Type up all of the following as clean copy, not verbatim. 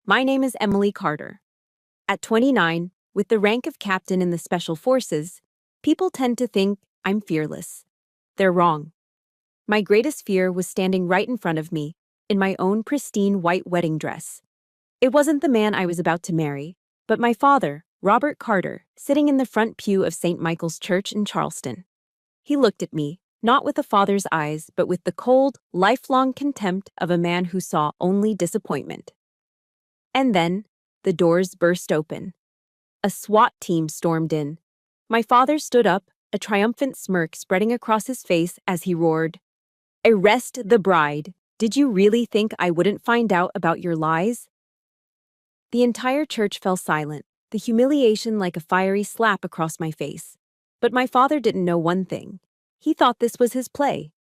My name is Emily Carter. At 29, with the rank of captain in the Special Forces, people tend to think I'm fearless. They're wrong. My greatest fear was standing right in front of me, in my own pristine white wedding dress. It wasn't the man I was about to marry, but my father, Robert Carter, sitting in the front pew of St. Michael's Church in Charleston. He looked at me, not with a father's eyes, but with the cold, lifelong contempt of a man who saw only disappointment. And then, the doors burst open. A SWAT team stormed in. My father stood up, a triumphant smirk spreading across his face as he roared, "Arrest the bride! Did you really think I wouldn't find out about your lies?" The entire church fell silent, the humiliation like a fiery slap across my face. But my father didn't know one thing. He thought this was his play.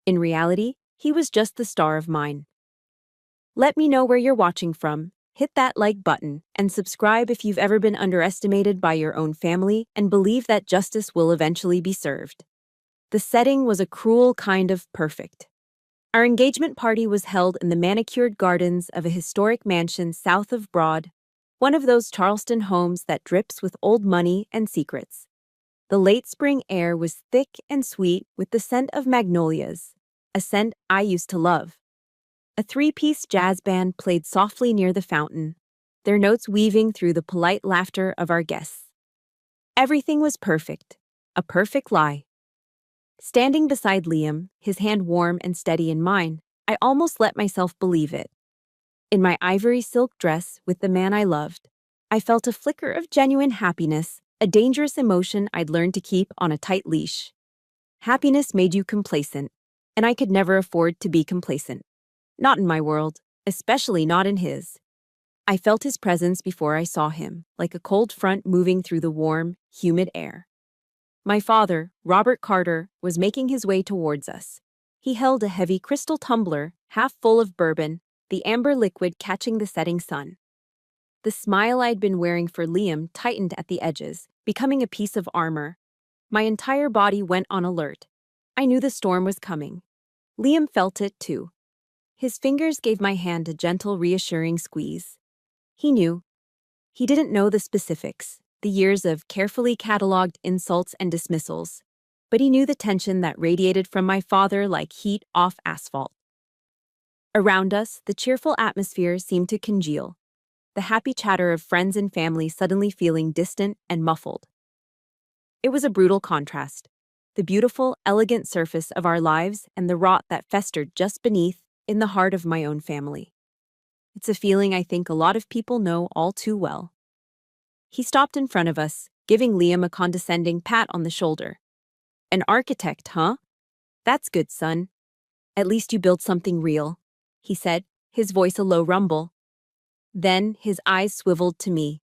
In reality, he was just the star of mine. Let me know where you're watching from. Hit that like button and subscribe if you've ever been underestimated by your own family and believe that justice will eventually be served. The setting was a cruel kind of perfect. Our engagement party was held in the manicured gardens of a historic mansion south of Broad, one of those Charleston homes that drips with old money and secrets. The late spring air was thick and sweet with the scent of magnolias, a scent I used to love. A three-piece jazz band played softly near the fountain, their notes weaving through the polite laughter of our guests. Everything was perfect, a perfect lie. Standing beside Liam, his hand warm and steady in mine, I almost let myself believe it. In my ivory silk dress with the man I loved, I felt a flicker of genuine happiness, a dangerous emotion I'd learned to keep on a tight leash. Happiness made you complacent, and I could never afford to be complacent. Not in my world, especially not in his. I felt his presence before I saw him, like a cold front moving through the warm, humid air. My father, Robert Carter, was making his way towards us. He held a heavy crystal tumbler, half full of bourbon, the amber liquid catching the setting sun. The smile I'd been wearing for Liam tightened at the edges, becoming a piece of armor. My entire body went on alert. I knew the storm was coming. Liam felt it too. His fingers gave my hand a gentle, reassuring squeeze. He knew. He didn't know the specifics, the years of carefully catalogued insults and dismissals, but he knew the tension that radiated from my father like heat off asphalt. Around us, the cheerful atmosphere seemed to congeal, the happy chatter of friends and family suddenly feeling distant and muffled. It was a brutal contrast, the beautiful, elegant surface of our lives and the rot that festered just beneath, in the heart of my own family. It's a feeling I think a lot of people know all too well. He stopped in front of us, giving Liam a condescending pat on the shoulder. "An architect, huh? That's good, son. At least you built something real," he said, his voice a low rumble. Then his eyes swiveled to me.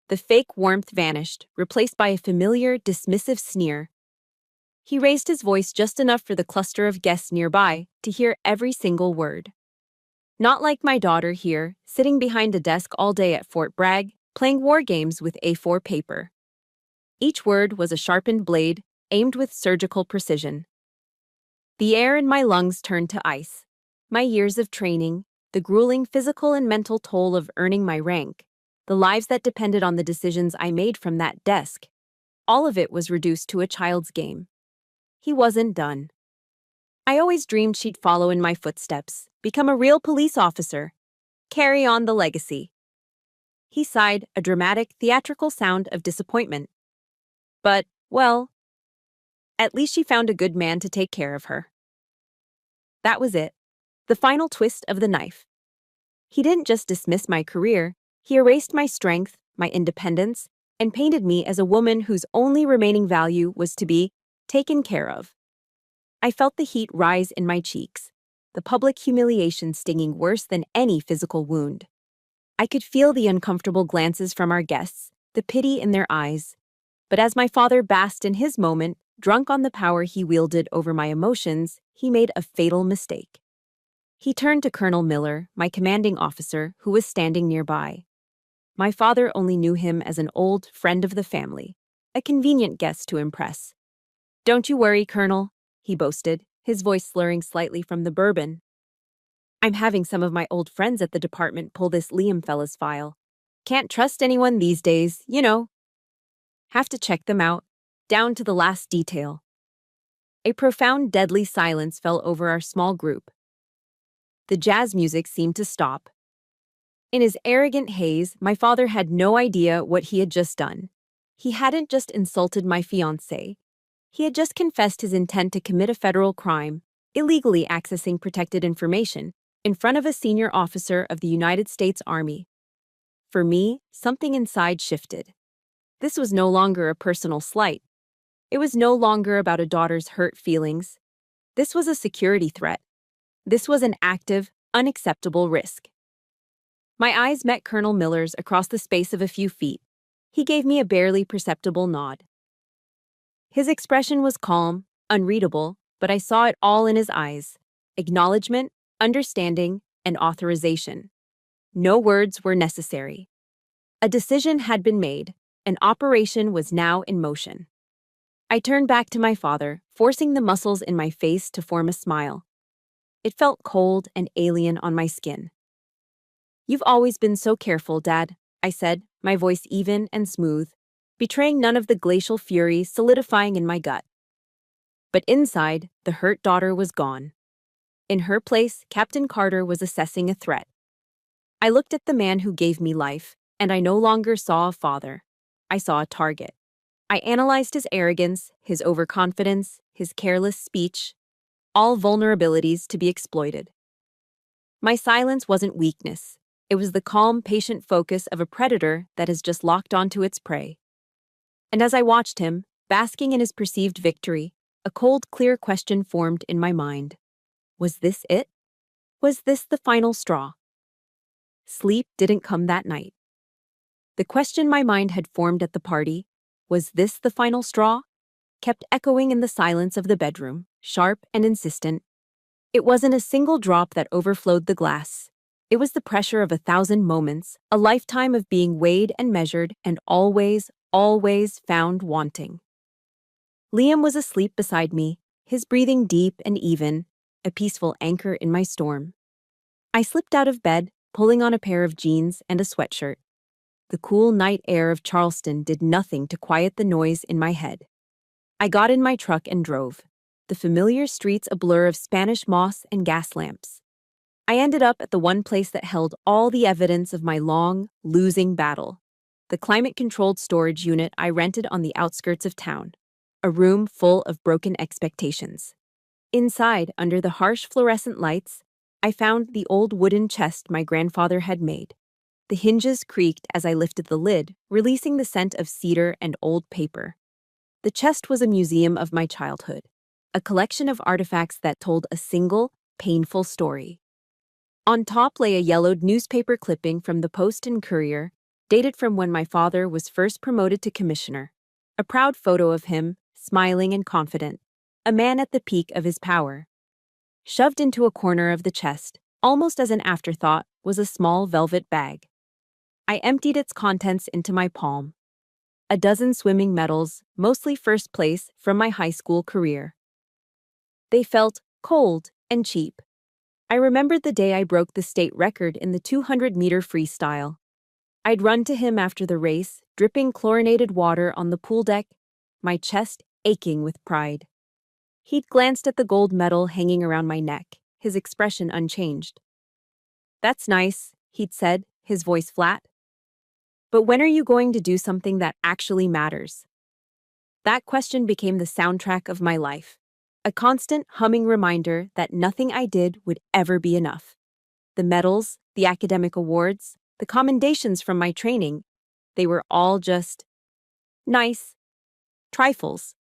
The fake warmth vanished, replaced by a familiar, dismissive sneer. He raised his voice just enough for the cluster of guests nearby to hear every single word. "Not like my daughter here, sitting behind a desk all day at Fort Bragg, playing war games with A4 paper." Each word was a sharpened blade, aimed with surgical precision. The air in my lungs turned to ice. My years of training, the grueling physical and mental toll of earning my rank, the lives that depended on the decisions I made from that desk, all of it was reduced to a child's game. He wasn't done. I always dreamed she'd follow in my footsteps, become a real police officer, carry on the legacy. He sighed, a dramatic, theatrical sound of disappointment. But, well, at least she found a good man to take care of her. That was it. The final twist of the knife. He didn't just dismiss my career, he erased my strength, my independence, and painted me as a woman whose only remaining value was to be taken care of. I felt the heat rise in my cheeks, the public humiliation stinging worse than any physical wound. I could feel the uncomfortable glances from our guests, the pity in their eyes. But as my father basked in his moment, drunk on the power he wielded over my emotions, he made a fatal mistake. He turned to Colonel Miller, my commanding officer, who was standing nearby. My father only knew him as an old friend of the family, a convenient guest to impress. "Don't you worry, Colonel," he boasted, his voice slurring slightly from the bourbon. I'm having some of my old friends at the department pull this Liam fella's file. Can't trust anyone these days, you know. Have to check them out, down to the last detail. A profound, deadly silence fell over our small group. The jazz music seemed to stop. In his arrogant haze, my father had no idea what he had just done. He hadn't just insulted my fiancée. He had just confessed his intent to commit a federal crime, illegally accessing protected information, in front of a senior officer of the United States Army. For me, something inside shifted. This was no longer a personal slight. It was no longer about a daughter's hurt feelings. This was a security threat. This was an active, unacceptable risk. My eyes met Colonel Miller's across the space of a few feet. He gave me a barely perceptible nod. His expression was calm, unreadable, but I saw it all in his eyes: acknowledgement, understanding, and authorization. No words were necessary. A decision had been made. An operation was now in motion. I turned back to my father, forcing the muscles in my face to form a smile. It felt cold and alien on my skin. "You've always been so careful, Dad," I said, my voice even and smooth, betraying none of the glacial fury solidifying in my gut. But inside, the hurt daughter was gone. In her place, Captain Carter was assessing a threat. I looked at the man who gave me life, and I no longer saw a father. I saw a target. I analyzed his arrogance, his overconfidence, his careless speech, all vulnerabilities to be exploited. My silence wasn't weakness. It was the calm, patient focus of a predator that has just locked onto its prey. And as I watched him, basking in his perceived victory, a cold, clear question formed in my mind. Was this it? Was this the final straw? Sleep didn't come that night. The question my mind had formed at the party, was this the final straw, kept echoing in the silence of the bedroom, sharp and insistent. It wasn't a single drop that overflowed the glass. It was the pressure of 1,000 moments, a lifetime of being weighed and measured and always, always found wanting. Liam was asleep beside me, his breathing deep and even, a peaceful anchor in my storm. I slipped out of bed, pulling on a pair of jeans and a sweatshirt. The cool night air of Charleston did nothing to quiet the noise in my head. I got in my truck and drove, the familiar streets a blur of Spanish moss and gas lamps. I ended up at the one place that held all the evidence of my long, losing battle: the climate-controlled storage unit I rented on the outskirts of town, a room full of broken expectations. Inside, under the harsh fluorescent lights, I found the old wooden chest my grandfather had made. The hinges creaked as I lifted the lid, releasing the scent of cedar and old paper. The chest was a museum of my childhood, a collection of artifacts that told a single, painful story. On top lay a yellowed newspaper clipping from the Post and Courier, dated from when my father was first promoted to commissioner. A proud photo of him, smiling and confident, a man at the peak of his power. Shoved into a corner of the chest, almost as an afterthought, was a small velvet bag. I emptied its contents into my palm. A dozen swimming medals, mostly first place from my high school career. They felt cold and cheap. I remembered the day I broke the state record in the 200-meter freestyle. I'd run to him after the race, dripping chlorinated water on the pool deck, my chest aching with pride. He'd glanced at the gold medal hanging around my neck, his expression unchanged. "That's nice," he'd said, his voice flat. "But when are you going to do something that actually matters?" That question became the soundtrack of my life, a constant humming reminder that nothing I did would ever be enough. The medals, the academic awards, the commendations from my training, they were all just nice trifles.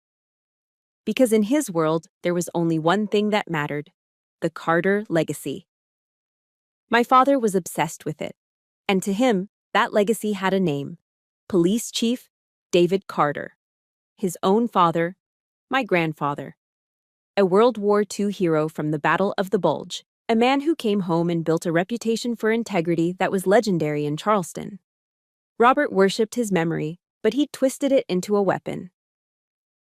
Because in his world, there was only one thing that mattered: the Carter legacy. My father was obsessed with it, and to him, that legacy had a name: Police Chief David Carter. His own father, my grandfather. A World War II hero from the Battle of the Bulge, a man who came home and built a reputation for integrity that was legendary in Charleston. Robert worshipped his memory, but he twisted it into a weapon.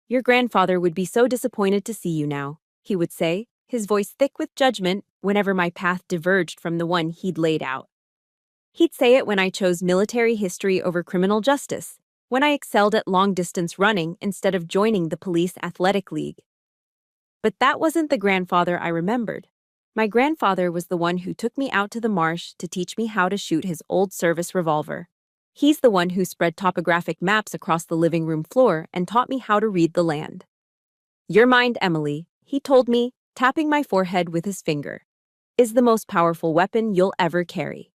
"Your grandfather would be so disappointed to see you now," he would say, his voice thick with judgment whenever my path diverged from the one he'd laid out. He'd say it when I chose military history over criminal justice, when I excelled at long-distance running instead of joining the police athletic league. But that wasn't the grandfather I remembered. My grandfather was the one who took me out to the marsh to teach me how to shoot his old service revolver. He's the one who spread topographic maps across the living room floor and taught me how to read the land. "Your mind, Emily," he told me, tapping my forehead with his finger, "is the most powerful weapon you'll ever carry.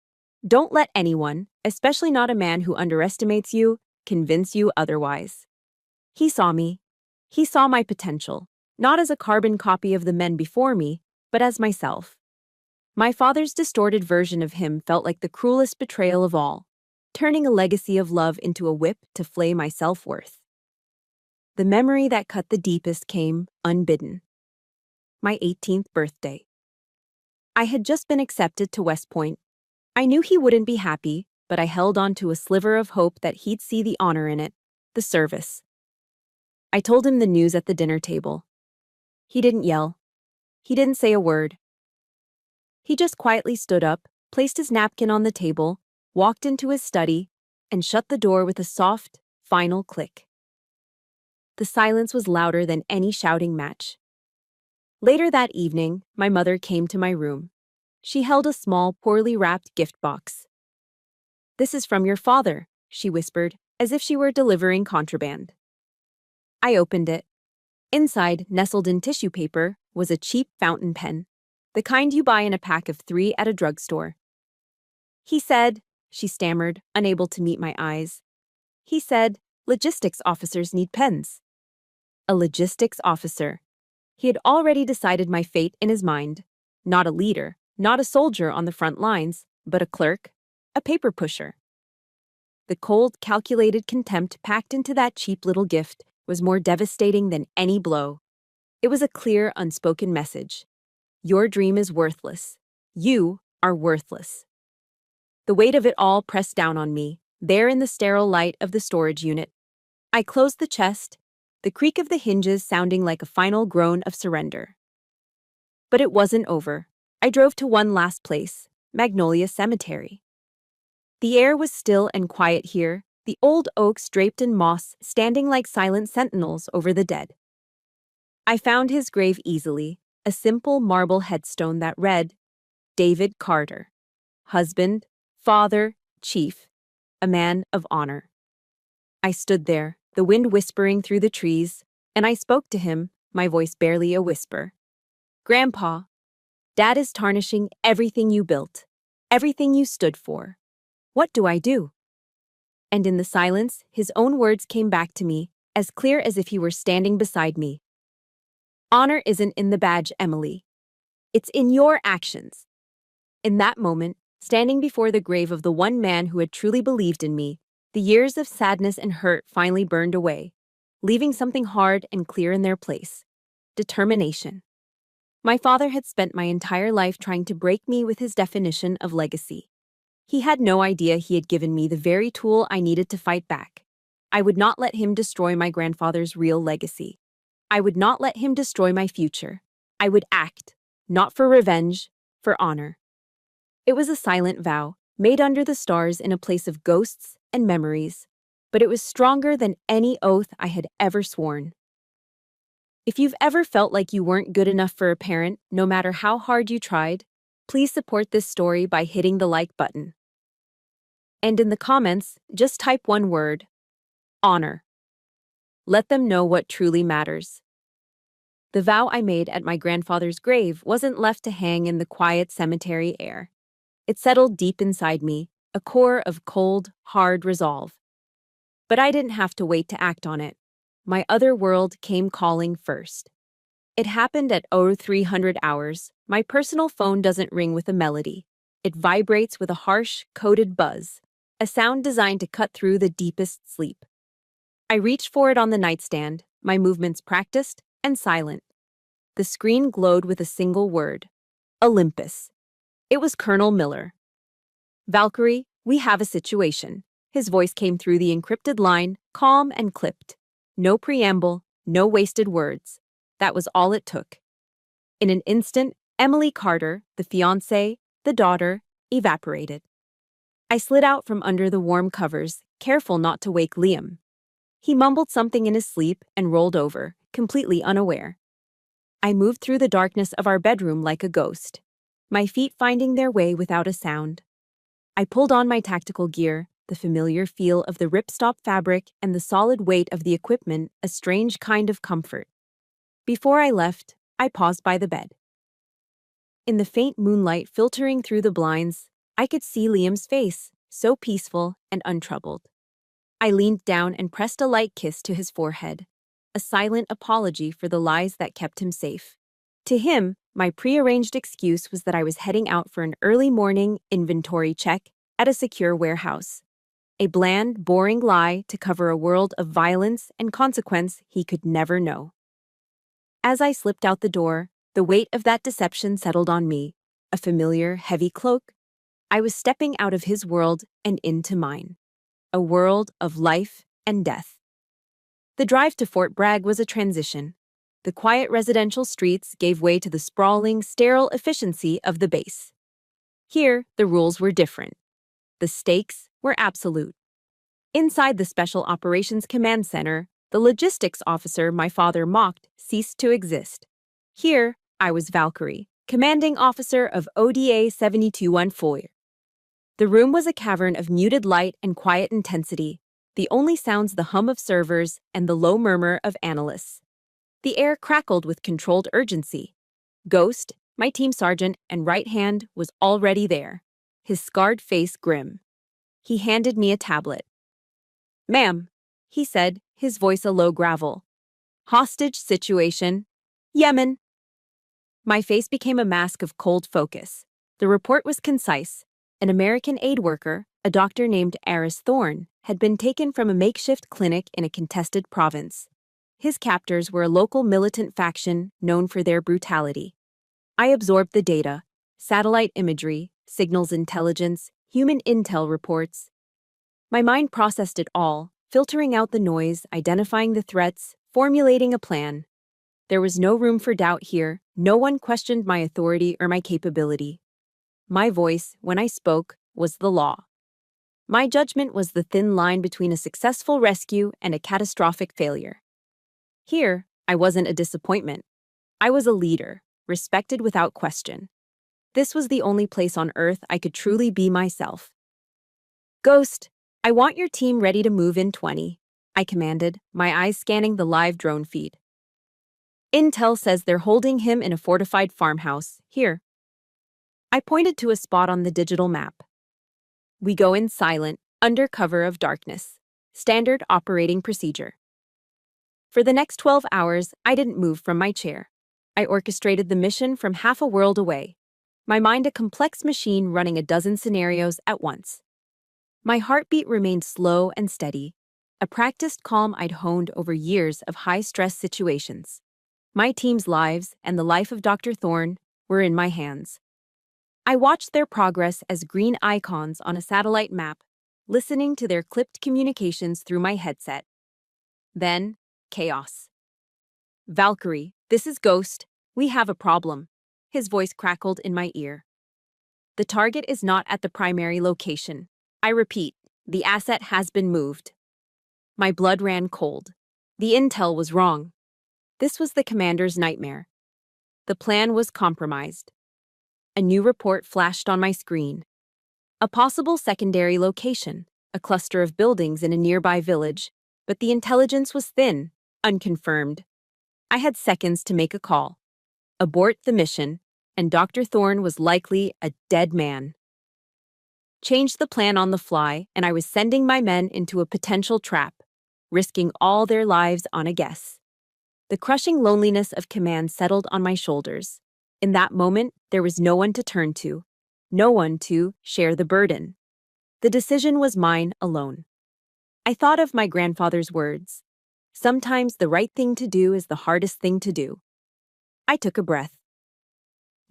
Don't let anyone, especially not a man who underestimates you, convince you otherwise." He saw me. He saw my potential, not as a carbon copy of the men before me, but as myself. My father's distorted version of him felt like the cruelest betrayal of all, turning a legacy of love into a whip to flay my self-worth. The memory that cut the deepest came unbidden. My 18th birthday. I had just been accepted to West Point. I knew he wouldn't be happy, but I held on to a sliver of hope that he'd see the honor in it, the service. I told him the news at the dinner table. He didn't yell. He didn't say a word. He just quietly stood up, placed his napkin on the table, walked into his study, and shut the door with a soft, final click. The silence was louder than any shouting match. Later that evening, my mother came to my room. She held a small, poorly wrapped gift box. "This is from your father," she whispered, as if she were delivering contraband. I opened it. Inside, nestled in tissue paper, was a cheap fountain pen, the kind you buy in a pack of 3 at a drugstore. "He said," she stammered, unable to meet my eyes. "He said, logistics officers need pens." A logistics officer. He had already decided my fate in his mind. Not a leader, not a soldier on the front lines, but a clerk, a paper pusher. The cold, calculated contempt packed into that cheap little gift was more devastating than any blow. It was a clear, unspoken message. Your dream is worthless. You are worthless. The weight of it all pressed down on me, there in the sterile light of the storage unit. I closed the chest, the creak of the hinges sounding like a final groan of surrender. But it wasn't over. I drove to one last place, Magnolia Cemetery. The air was still and quiet here, the old oaks draped in moss standing like silent sentinels over the dead. I found his grave easily, a simple marble headstone that read, "David Carter, husband, father, chief, a man of honor." I stood there, the wind whispering through the trees, and I spoke to him, my voice barely a whisper. "Grandpa, Dad is tarnishing everything you built, everything you stood for. What do I do?" And in the silence, his own words came back to me, as clear as if he were standing beside me. "Honor isn't in the badge, Emily. It's in your actions." In that moment, standing before the grave of the one man who had truly believed in me, the years of sadness and hurt finally burned away, leaving something hard and clear in their place: determination. My father had spent my entire life trying to break me with his definition of legacy. He had no idea he had given me the very tool I needed to fight back. I would not let him destroy my grandfather's real legacy. I would not let him destroy my future. I would act, not for revenge, for honor. It was a silent vow, made under the stars in a place of ghosts and memories, but it was stronger than any oath I had ever sworn. If you've ever felt like you weren't good enough for a parent, no matter how hard you tried, please support this story by hitting the like button. And in the comments, just type one word: honor. Let them know what truly matters. The vow I made at my grandfather's grave wasn't left to hang in the quiet cemetery air. It settled deep inside me, a core of cold, hard resolve. But I didn't have to wait to act on it. My other world came calling first. It happened at 0300 hours. My personal phone doesn't ring with a melody. It vibrates with a harsh, coded buzz, a sound designed to cut through the deepest sleep. I reached for it on the nightstand, my movements practiced and silent. The screen glowed with a single word: Olympus. It was Colonel Miller. "Valkyrie, we have a situation." His voice came through the encrypted line, calm and clipped. No preamble, no wasted words. That was all it took. In an instant, Emily Carter, the fiancée, the daughter, evaporated. I slid out from under the warm covers, careful not to wake Liam. He mumbled something in his sleep and rolled over, completely unaware. I moved through the darkness of our bedroom like a ghost, my feet finding their way without a sound. I pulled on my tactical gear, the familiar feel of the ripstop fabric and the solid weight of the equipment, a strange kind of comfort. Before I left, I paused by the bed. In the faint moonlight filtering through the blinds, I could see Liam's face, so peaceful and untroubled. I leaned down and pressed a light kiss to his forehead, a silent apology for the lies that kept him safe. To him, my prearranged excuse was that I was heading out for an early morning inventory check at a secure warehouse. A bland, boring lie to cover a world of violence and consequence he could never know. As I slipped out the door, the weight of that deception settled on me, a familiar, heavy cloak. I was stepping out of his world and into mine, a world of life and death. The drive to Fort Bragg was a transition. The quiet residential streets gave way to the sprawling, sterile efficiency of the base. Here, the rules were different. The stakes were absolute. Inside the Special Operations Command Center, the logistics officer my father mocked ceased to exist. Here, I was Valkyrie, commanding officer of ODA 7214. The room was a cavern of muted light and quiet intensity, the only sounds the hum of servers and the low murmur of analysts. The air crackled with controlled urgency. Ghost, my team sergeant and right hand, was already there, his scarred face grim. He handed me a tablet. "Ma'am," he said, his voice a low gravel. "Hostage situation. Yemen." My face became a mask of cold focus. The report was concise. An American aid worker, a doctor named Aris Thorne, had been taken from a makeshift clinic in a contested province. His captors were a local militant faction known for their brutality. I absorbed the data: satellite imagery, signals intelligence, human intel reports. My mind processed it all, filtering out the noise, identifying the threats, formulating a plan. There was no room for doubt here. No one questioned my authority or my capability. My voice, when I spoke, was the law. My judgment was the thin line between a successful rescue and a catastrophic failure. Here, I wasn't a disappointment. I was a leader, respected without question. This was the only place on Earth I could truly be myself. "Ghost, I want your team ready to move in 20, I commanded, my eyes scanning the live drone feed. "Intel says they're holding him in a fortified farmhouse, here." I pointed to a spot on the digital map. "We go in silent, under cover of darkness. Standard operating procedure." For the next 12 hours, I didn't move from my chair. I orchestrated the mission from half a world away, my mind a complex machine running a dozen scenarios at once. My heartbeat remained slow and steady, a practiced calm I'd honed over years of high-stress situations. My team's lives and the life of Dr. Thorne were in my hands. I watched their progress as green icons on a satellite map, listening to their clipped communications through my headset. Then, chaos. "Valkyrie, this is Ghost. We have a problem." His voice crackled in my ear. "The target is not at the primary location. I repeat, the asset has been moved." My blood ran cold. The intel was wrong. This was the commander's nightmare. The plan was compromised. A new report flashed on my screen. A possible secondary location, a cluster of buildings in a nearby village, but the intelligence was thin, unconfirmed. I had seconds to make a call. Abort the mission, and Dr. Thorne was likely a dead man. Changed the plan on the fly, and I was sending my men into a potential trap, risking all their lives on a guess. The crushing loneliness of command settled on my shoulders. In that moment, there was no one to turn to, no one to share the burden. The decision was mine alone. I thought of my grandfather's words. Sometimes the right thing to do is the hardest thing to do. I took a breath.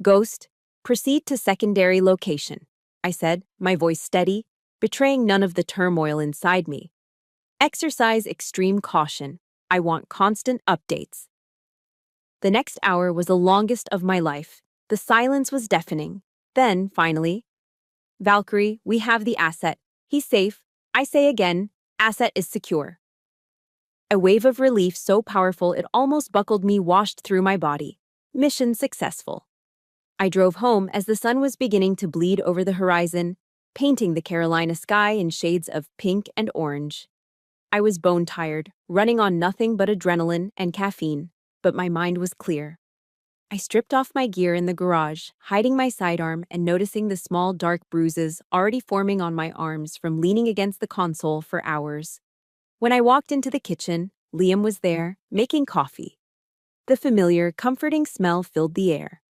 "Ghost, proceed to secondary location," I said, my voice steady, betraying none of the turmoil inside me. "Exercise extreme caution. I want constant updates." The next hour was the longest of my life. The silence was deafening. Then, finally, Valkyrie, we have the asset. He's safe. I say again, asset is secure. A wave of relief so powerful it almost buckled me washed through my body. Mission successful. I drove home as the sun was beginning to bleed over the horizon, painting the Carolina sky in shades of pink and orange. I was bone-tired, running on nothing but adrenaline and caffeine, but my mind was clear. I stripped off my gear in the garage, hiding my sidearm and noticing the small dark bruises already forming on my arms from leaning against the console for hours. When I walked into the kitchen, Liam was there, making coffee. The familiar, comforting smell filled the air.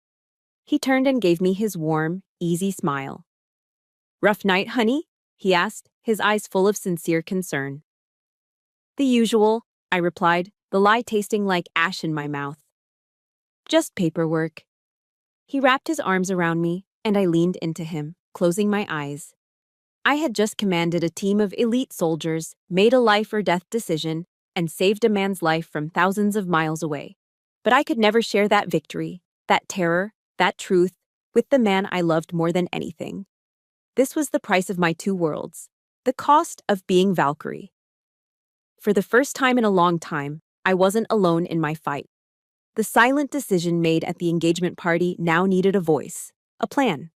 He turned and gave me his warm, easy smile. "Rough night, honey?" he asked, his eyes full of sincere concern. "The usual," I replied, the lie tasting like ash in my mouth. "Just paperwork." He wrapped his arms around me, and I leaned into him, closing my eyes. I had just commanded a team of elite soldiers, made a life-or-death decision, and saved a man's life from thousands of miles away. But I could never share that victory, that terror, that truth, with the man I loved more than anything. This was the price of my two worlds, the cost of being Valkyrie. For the first time in a long time, I wasn't alone in my fight. The silent decision made at the engagement party now needed a voice, a plan.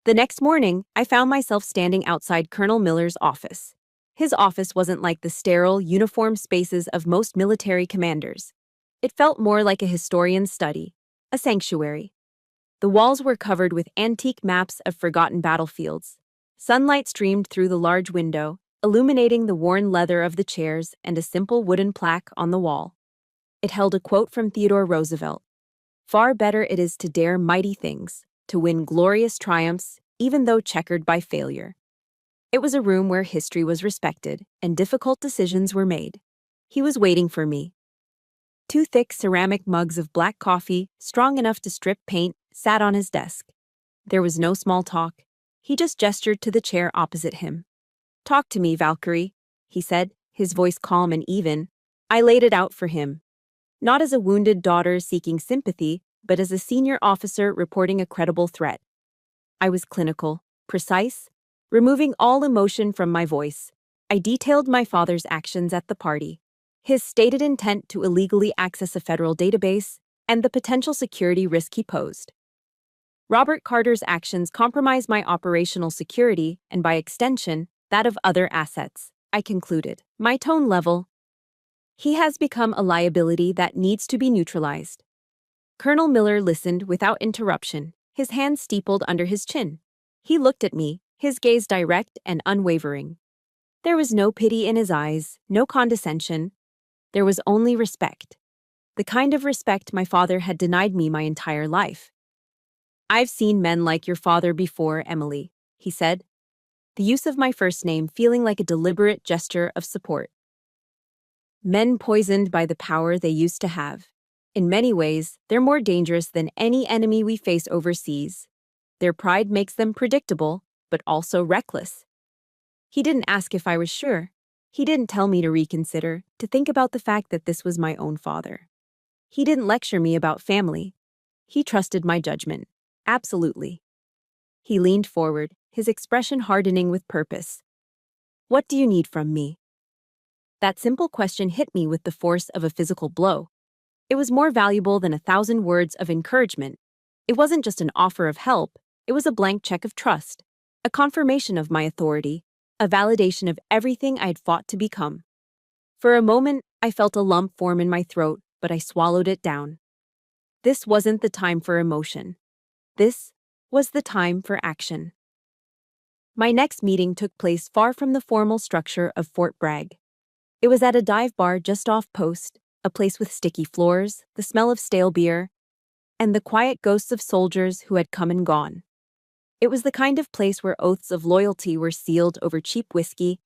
The next morning, I found myself standing outside Colonel Miller's office. His office wasn't like the sterile, uniform spaces of most military commanders. It felt more like a historian's study, a sanctuary. The walls were covered with antique maps of forgotten battlefields. Sunlight streamed through the large window, illuminating the worn leather of the chairs and a simple wooden plaque on the wall. It held a quote from Theodore Roosevelt. "Far better it is to dare mighty things, to win glorious triumphs, even though checkered by failure." It was a room where history was respected and difficult decisions were made. He was waiting for me. Two thick ceramic mugs of black coffee, strong enough to strip paint, sat on his desk. There was no small talk. He just gestured to the chair opposite him. "Talk to me, Valkyrie," he said, his voice calm and even. I laid it out for him. Not as a wounded daughter seeking sympathy, but as a senior officer reporting a credible threat. I was clinical, precise, removing all emotion from my voice. I detailed my father's actions at the party, his stated intent to illegally access a federal database, and the potential security risk he posed. Robert Carter's actions compromise my operational security and, by extension, that of other assets, I concluded, my tone level. He has become a liability that needs to be neutralized. Colonel Miller listened without interruption, his hands steepled under his chin. He looked at me, his gaze direct and unwavering. There was no pity in his eyes, no condescension. There was only respect. The kind of respect my father had denied me my entire life. "I've seen men like your father before, Emily," he said, the use of my first name feeling like a deliberate gesture of support. "Men poisoned by the power they used to have. In many ways, they're more dangerous than any enemy we face overseas. Their pride makes them predictable, but also reckless." He didn't ask if I was sure. He didn't tell me to reconsider, to think about the fact that this was my own father. He didn't lecture me about family. He trusted my judgment. Absolutely. He leaned forward, his expression hardening with purpose. "What do you need from me?" That simple question hit me with the force of a physical blow. It was more valuable than 1,000 words of encouragement. It wasn't just an offer of help, it was a blank check of trust, a confirmation of my authority, a validation of everything I had fought to become. For a moment, I felt a lump form in my throat, but I swallowed it down. This wasn't the time for emotion. This was the time for action. My next meeting took place far from the formal structure of Fort Bragg. It was at a dive bar just off post, a place with sticky floors, the smell of stale beer, and the quiet ghosts of soldiers who had come and gone. It was the kind of place where oaths of loyalty were sealed over cheap whiskey,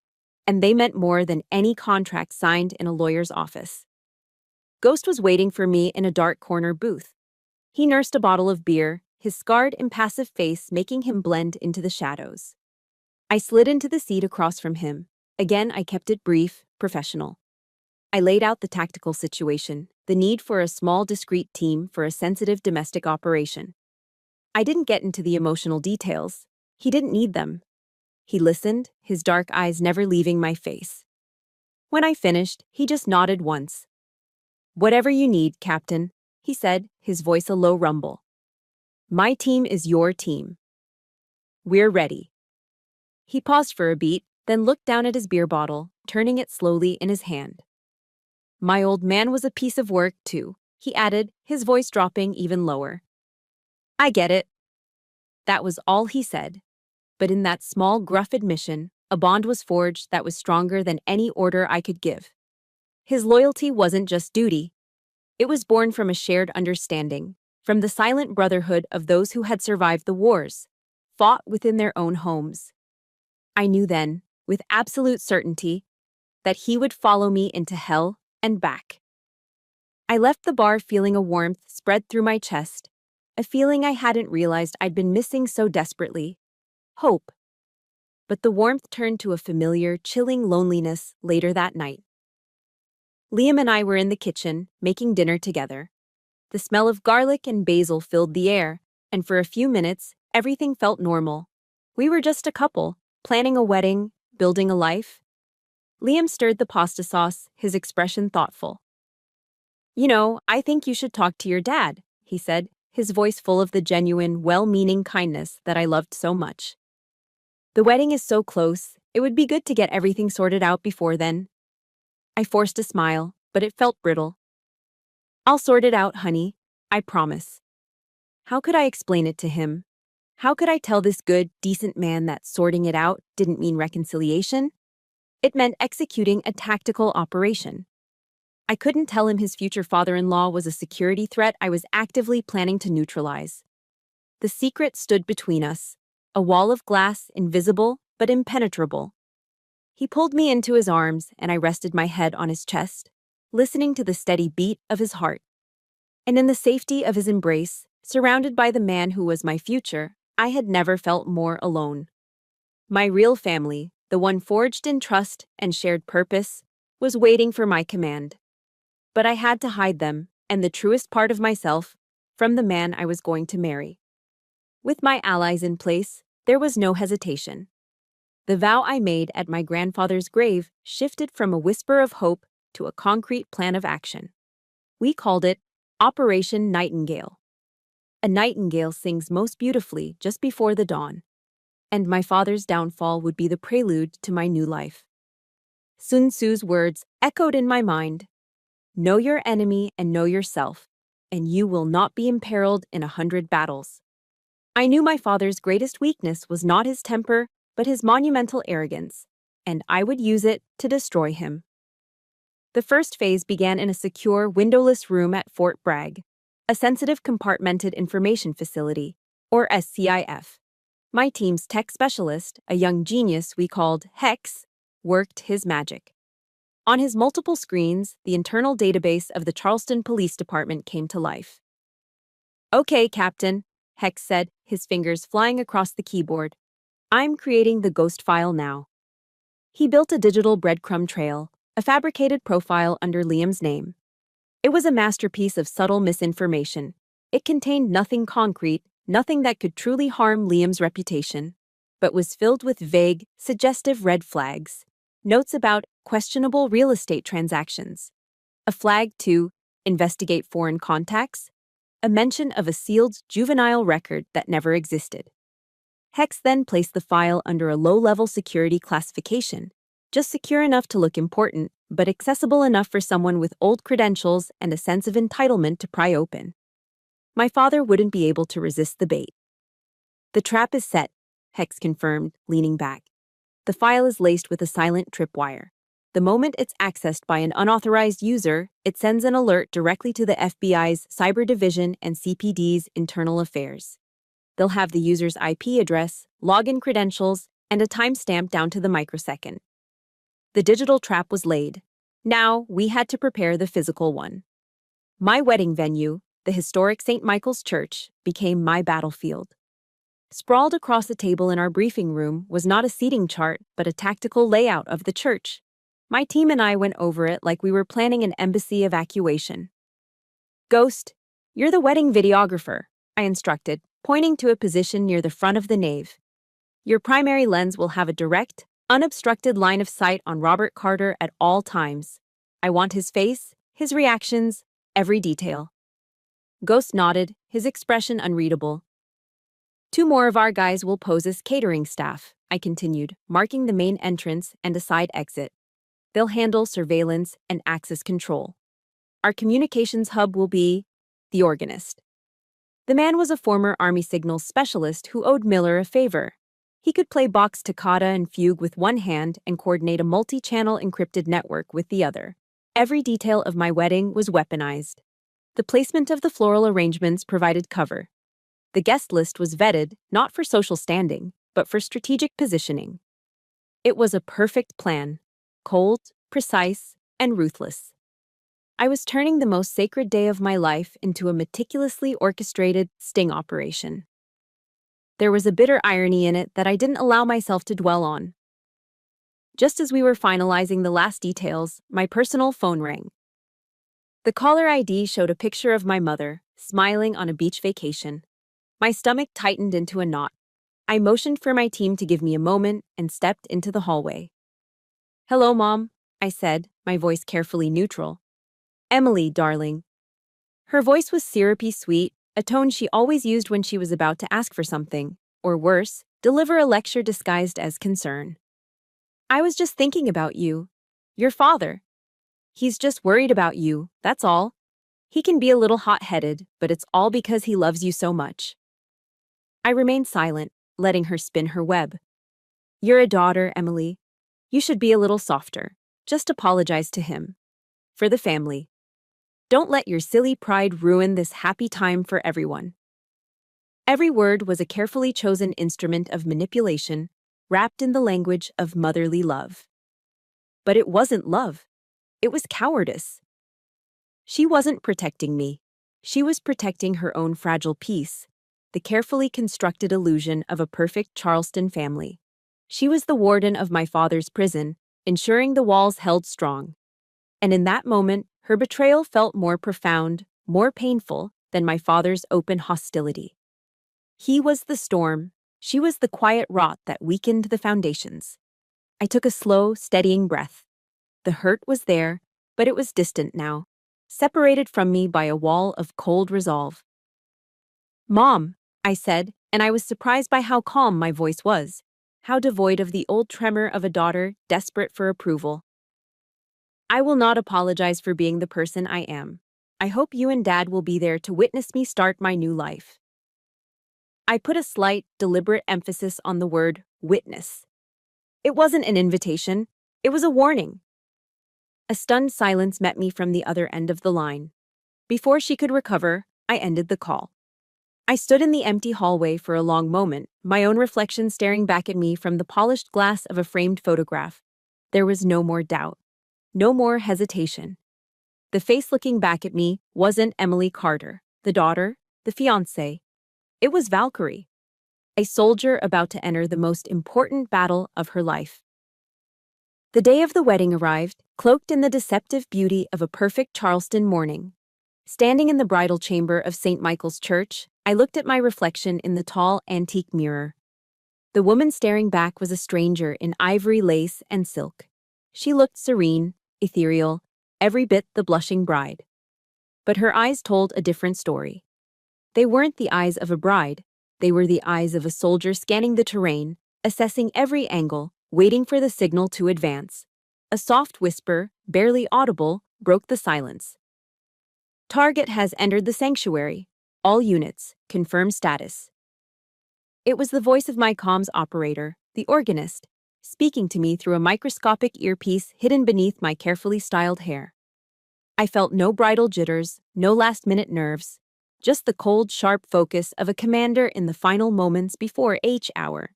and they meant more than any contract signed in a lawyer's office. Ghost was waiting for me in a dark corner booth. He nursed a bottle of beer, his scarred, impassive face making him blend into the shadows. I slid into the seat across from him. Again, I kept it brief, professional. I laid out the tactical situation, the need for a small, discreet team for a sensitive domestic operation. I didn't get into the emotional details. He didn't need them. He listened, his dark eyes never leaving my face. When I finished, he just nodded once. "Whatever you need, Captain," he said, his voice a low rumble. "My team is your team. We're ready." He paused for a beat, then looked down at his beer bottle, turning it slowly in his hand. "My old man was a piece of work, too," he added, his voice dropping even lower. "I get it." That was all he said. But in that small, gruff admission, a bond was forged that was stronger than any order I could give. His loyalty wasn't just duty. It was born from a shared understanding, from the silent brotherhood of those who had survived the wars, fought within their own homes. I knew then, with absolute certainty, that he would follow me into hell and back. I left the bar feeling a warmth spread through my chest, a feeling I hadn't realized I'd been missing so desperately. Hope. But the warmth turned to a familiar, chilling loneliness later that night. Liam and I were in the kitchen, making dinner together. The smell of garlic and basil filled the air, and for a few minutes, everything felt normal. We were just a couple, planning a wedding, building a life. Liam stirred the pasta sauce, his expression thoughtful. "You know, I think you should talk to your dad," he said, his voice full of the genuine, well-meaning kindness that I loved so much. "The wedding is so close, it would be good to get everything sorted out before then." I forced a smile, but it felt brittle. "I'll sort it out, honey. I promise." How could I explain it to him? How could I tell this good, decent man that sorting it out didn't mean reconciliation? It meant executing a tactical operation. I couldn't tell him his future father-in-law was a security threat I was actively planning to neutralize. The secret stood between us, a wall of glass, invisible but impenetrable. He pulled me into his arms, and I rested my head on his chest, listening to the steady beat of his heart. And in the safety of his embrace, surrounded by the man who was my future, I had never felt more alone. My real family, the one forged in trust and shared purpose, was waiting for my command. But I had to hide them, and the truest part of myself, from the man I was going to marry. With my allies in place, there was no hesitation. The vow I made at my grandfather's grave shifted from a whisper of hope to a concrete plan of action. We called it Operation Nightingale. A nightingale sings most beautifully just before the dawn, and my father's downfall would be the prelude to my new life. Sun Tzu's words echoed in my mind: "Know your enemy and know yourself, and you will not be imperiled in 100 battles." I knew my father's greatest weakness was not his temper, but his monumental arrogance, and I would use it to destroy him. The first phase began in a secure, windowless room at Fort Bragg, a sensitive compartmented information facility, or SCIF. My team's tech specialist, a young genius we called Hex, worked his magic. On his multiple screens, the internal database of the Charleston Police Department came to life. "Okay, Captain," Hex said, his fingers flying across the keyboard. "I'm creating the ghost file now." He built a digital breadcrumb trail, a fabricated profile under Liam's name. It was a masterpiece of subtle misinformation. It contained nothing concrete, nothing that could truly harm Liam's reputation, but was filled with vague, suggestive red flags, notes about questionable real estate transactions, a flag to investigate foreign contacts, a mention of a sealed juvenile record that never existed. Hex then placed the file under a low-level security classification, just secure enough to look important, but accessible enough for someone with old credentials and a sense of entitlement to pry open. My father wouldn't be able to resist the bait. "The trap is set," Hex confirmed, leaning back. "The file is laced with a silent tripwire. The moment it's accessed by an unauthorized user, it sends an alert directly to the FBI's Cyber Division and CPD's Internal Affairs. They'll have the user's IP address, login credentials, and a timestamp down to the microsecond. The digital trap was laid. Now we had to prepare the physical one. My wedding venue, the historic St. Michael's Church, became my battlefield. Sprawled across a table in our briefing room was not a seating chart, but a tactical layout of the church. My team and I went over it like we were planning an embassy evacuation. Ghost, you're the wedding videographer, I instructed, pointing to a position near the front of the nave. Your primary lens will have a direct, unobstructed line of sight on Robert Carter at all times. I want his face, his reactions, every detail. Ghost nodded, his expression unreadable. 2 more of our guys will pose as catering staff, I continued, marking the main entrance and a side exit. They'll handle surveillance and access control. Our communications hub will be the organist. The man was a former Army signals specialist who owed Miller a favor. He could play Bach's toccata and fugue with one hand and coordinate a multi-channel encrypted network with the other. Every detail of my wedding was weaponized. The placement of the floral arrangements provided cover. The guest list was vetted, not for social standing, but for strategic positioning. It was a perfect plan, cold, precise, and ruthless. I was turning the most sacred day of my life into a meticulously orchestrated sting operation. There was a bitter irony in it that I didn't allow myself to dwell on. Just as we were finalizing the last details, my personal phone rang. The caller ID showed a picture of my mother, smiling on a beach vacation. My stomach tightened into a knot. I motioned for my team to give me a moment and stepped into the hallway. "Hello, Mom," I said, my voice carefully neutral. "Emily, darling." Her voice was syrupy sweet, a tone she always used when she was about to ask for something, or worse, deliver a lecture disguised as concern. "I was just thinking about you. Your father. He's just worried about you, that's all. He can be a little hot-headed, but it's all because he loves you so much." I remained silent, letting her spin her web. "You're a daughter, Emily. You should be a little softer. Just apologize to him. For the family. Don't let your silly pride ruin this happy time for everyone." Every word was a carefully chosen instrument of manipulation, wrapped in the language of motherly love. But it wasn't love. It was cowardice. She wasn't protecting me. She was protecting her own fragile peace, the carefully constructed illusion of a perfect Charleston family. She was the warden of my father's prison, ensuring the walls held strong. And in that moment, her betrayal felt more profound, more painful than my father's open hostility. He was the storm, she was the quiet rot that weakened the foundations. I took a slow, steadying breath. The hurt was there, but it was distant now, separated from me by a wall of cold resolve. "Mom," I said, and I was surprised by how calm my voice was, how devoid of the old tremor of a daughter desperate for approval. "I will not apologize for being the person I am. I hope you and Dad will be there to witness me start my new life." I put a slight, deliberate emphasis on the word witness. It wasn't an invitation, it was a warning. A stunned silence met me from the other end of the line. Before she could recover, I ended the call. I stood in the empty hallway for a long moment, my own reflection staring back at me from the polished glass of a framed photograph. There was no more doubt. No more hesitation. The face looking back at me wasn't Emily Carter, the daughter, the fiancée. It was Valkyrie, a soldier about to enter the most important battle of her life. The day of the wedding arrived, cloaked in the deceptive beauty of a perfect Charleston morning. Standing in the bridal chamber of St. Michael's Church, I looked at my reflection in the tall, antique mirror. The woman staring back was a stranger in ivory lace and silk. She looked serene, ethereal, every bit the blushing bride. But her eyes told a different story. They weren't the eyes of a bride, they were the eyes of a soldier scanning the terrain, assessing every angle, waiting for the signal to advance. A soft whisper, barely audible, broke the silence. "Target has entered the sanctuary. All units, confirm status." It was the voice of my comms operator, the organist, speaking to me through a microscopic earpiece hidden beneath my carefully styled hair. I felt no bridal jitters, no last-minute nerves, just the cold, sharp focus of a commander in the final moments before H hour.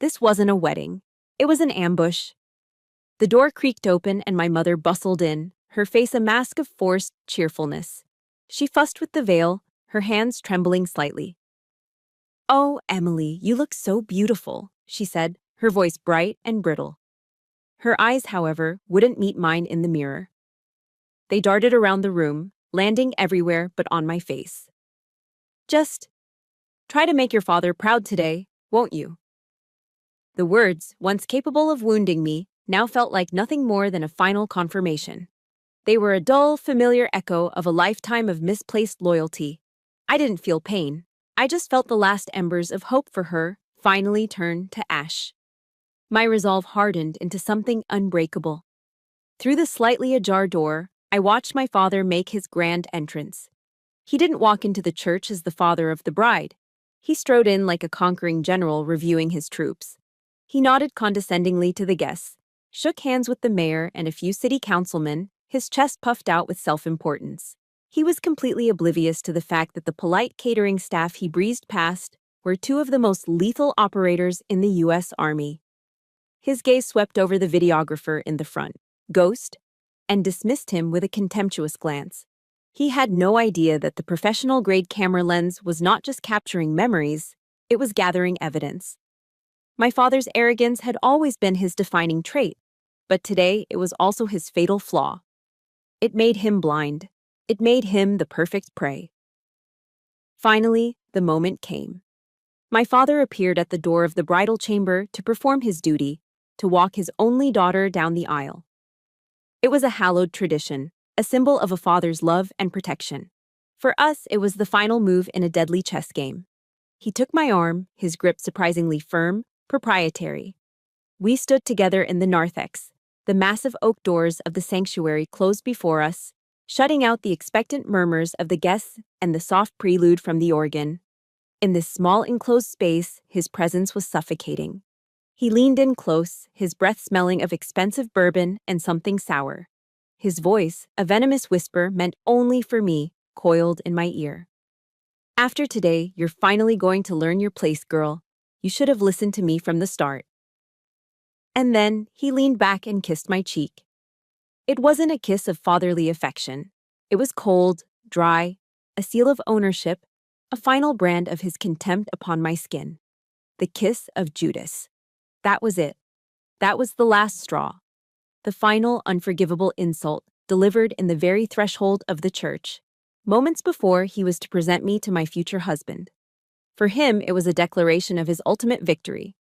This wasn't a wedding. It was an ambush. The door creaked open and my mother bustled in, her face a mask of forced cheerfulness. She fussed with the veil, her hands trembling slightly. "Oh, Emily, you look so beautiful," she said, her voice bright and brittle. Her eyes, however, wouldn't meet mine in the mirror. They darted around the room, landing everywhere but on my face. Just try to make your father proud today, won't you? The words, once capable of wounding me, now felt like nothing more than a final confirmation. They were a dull, familiar echo of a lifetime of misplaced loyalty. I didn't feel pain. I just felt the last embers of hope for her finally turn to ash. My resolve hardened into something unbreakable. Through the slightly ajar door, I watched my father make his grand entrance. He didn't walk into the church as the father of the bride. He strode in like a conquering general reviewing his troops. He nodded condescendingly to the guests, shook hands with the mayor and a few city councilmen, his chest puffed out with self-importance. He was completely oblivious to the fact that the polite catering staff he breezed past were two of the most lethal operators in the U.S. Army. His gaze swept over the videographer in the front, Ghost, and dismissed him with a contemptuous glance. He had no idea that the professional-grade camera lens was not just capturing memories, it was gathering evidence. My father's arrogance had always been his defining trait, but today it was also his fatal flaw. It made him blind. It made him the perfect prey. Finally, the moment came. My father appeared at the door of the bridal chamber to perform his duty, to walk his only daughter down the aisle. It was a hallowed tradition, a symbol of a father's love and protection. For us, it was the final move in a deadly chess game. He took my arm, his grip surprisingly firm, proprietary. We stood together in the narthex. The massive oak doors of the sanctuary closed before us, shutting out the expectant murmurs of the guests and the soft prelude from the organ. In this small enclosed space, his presence was suffocating. He leaned in close, his breath smelling of expensive bourbon and something sour. His voice, a venomous whisper meant only for me, coiled in my ear. After today, you're finally going to learn your place, girl. You should have listened to me from the start. And then he leaned back and kissed my cheek. It wasn't a kiss of fatherly affection. It was cold, dry, a seal of ownership, a final brand of his contempt upon my skin. The kiss of Judas. That was it. That was the last straw. The final unforgivable insult delivered in the very threshold of the church, moments before he was to present me to my future husband. For him, it was a declaration of his ultimate victory.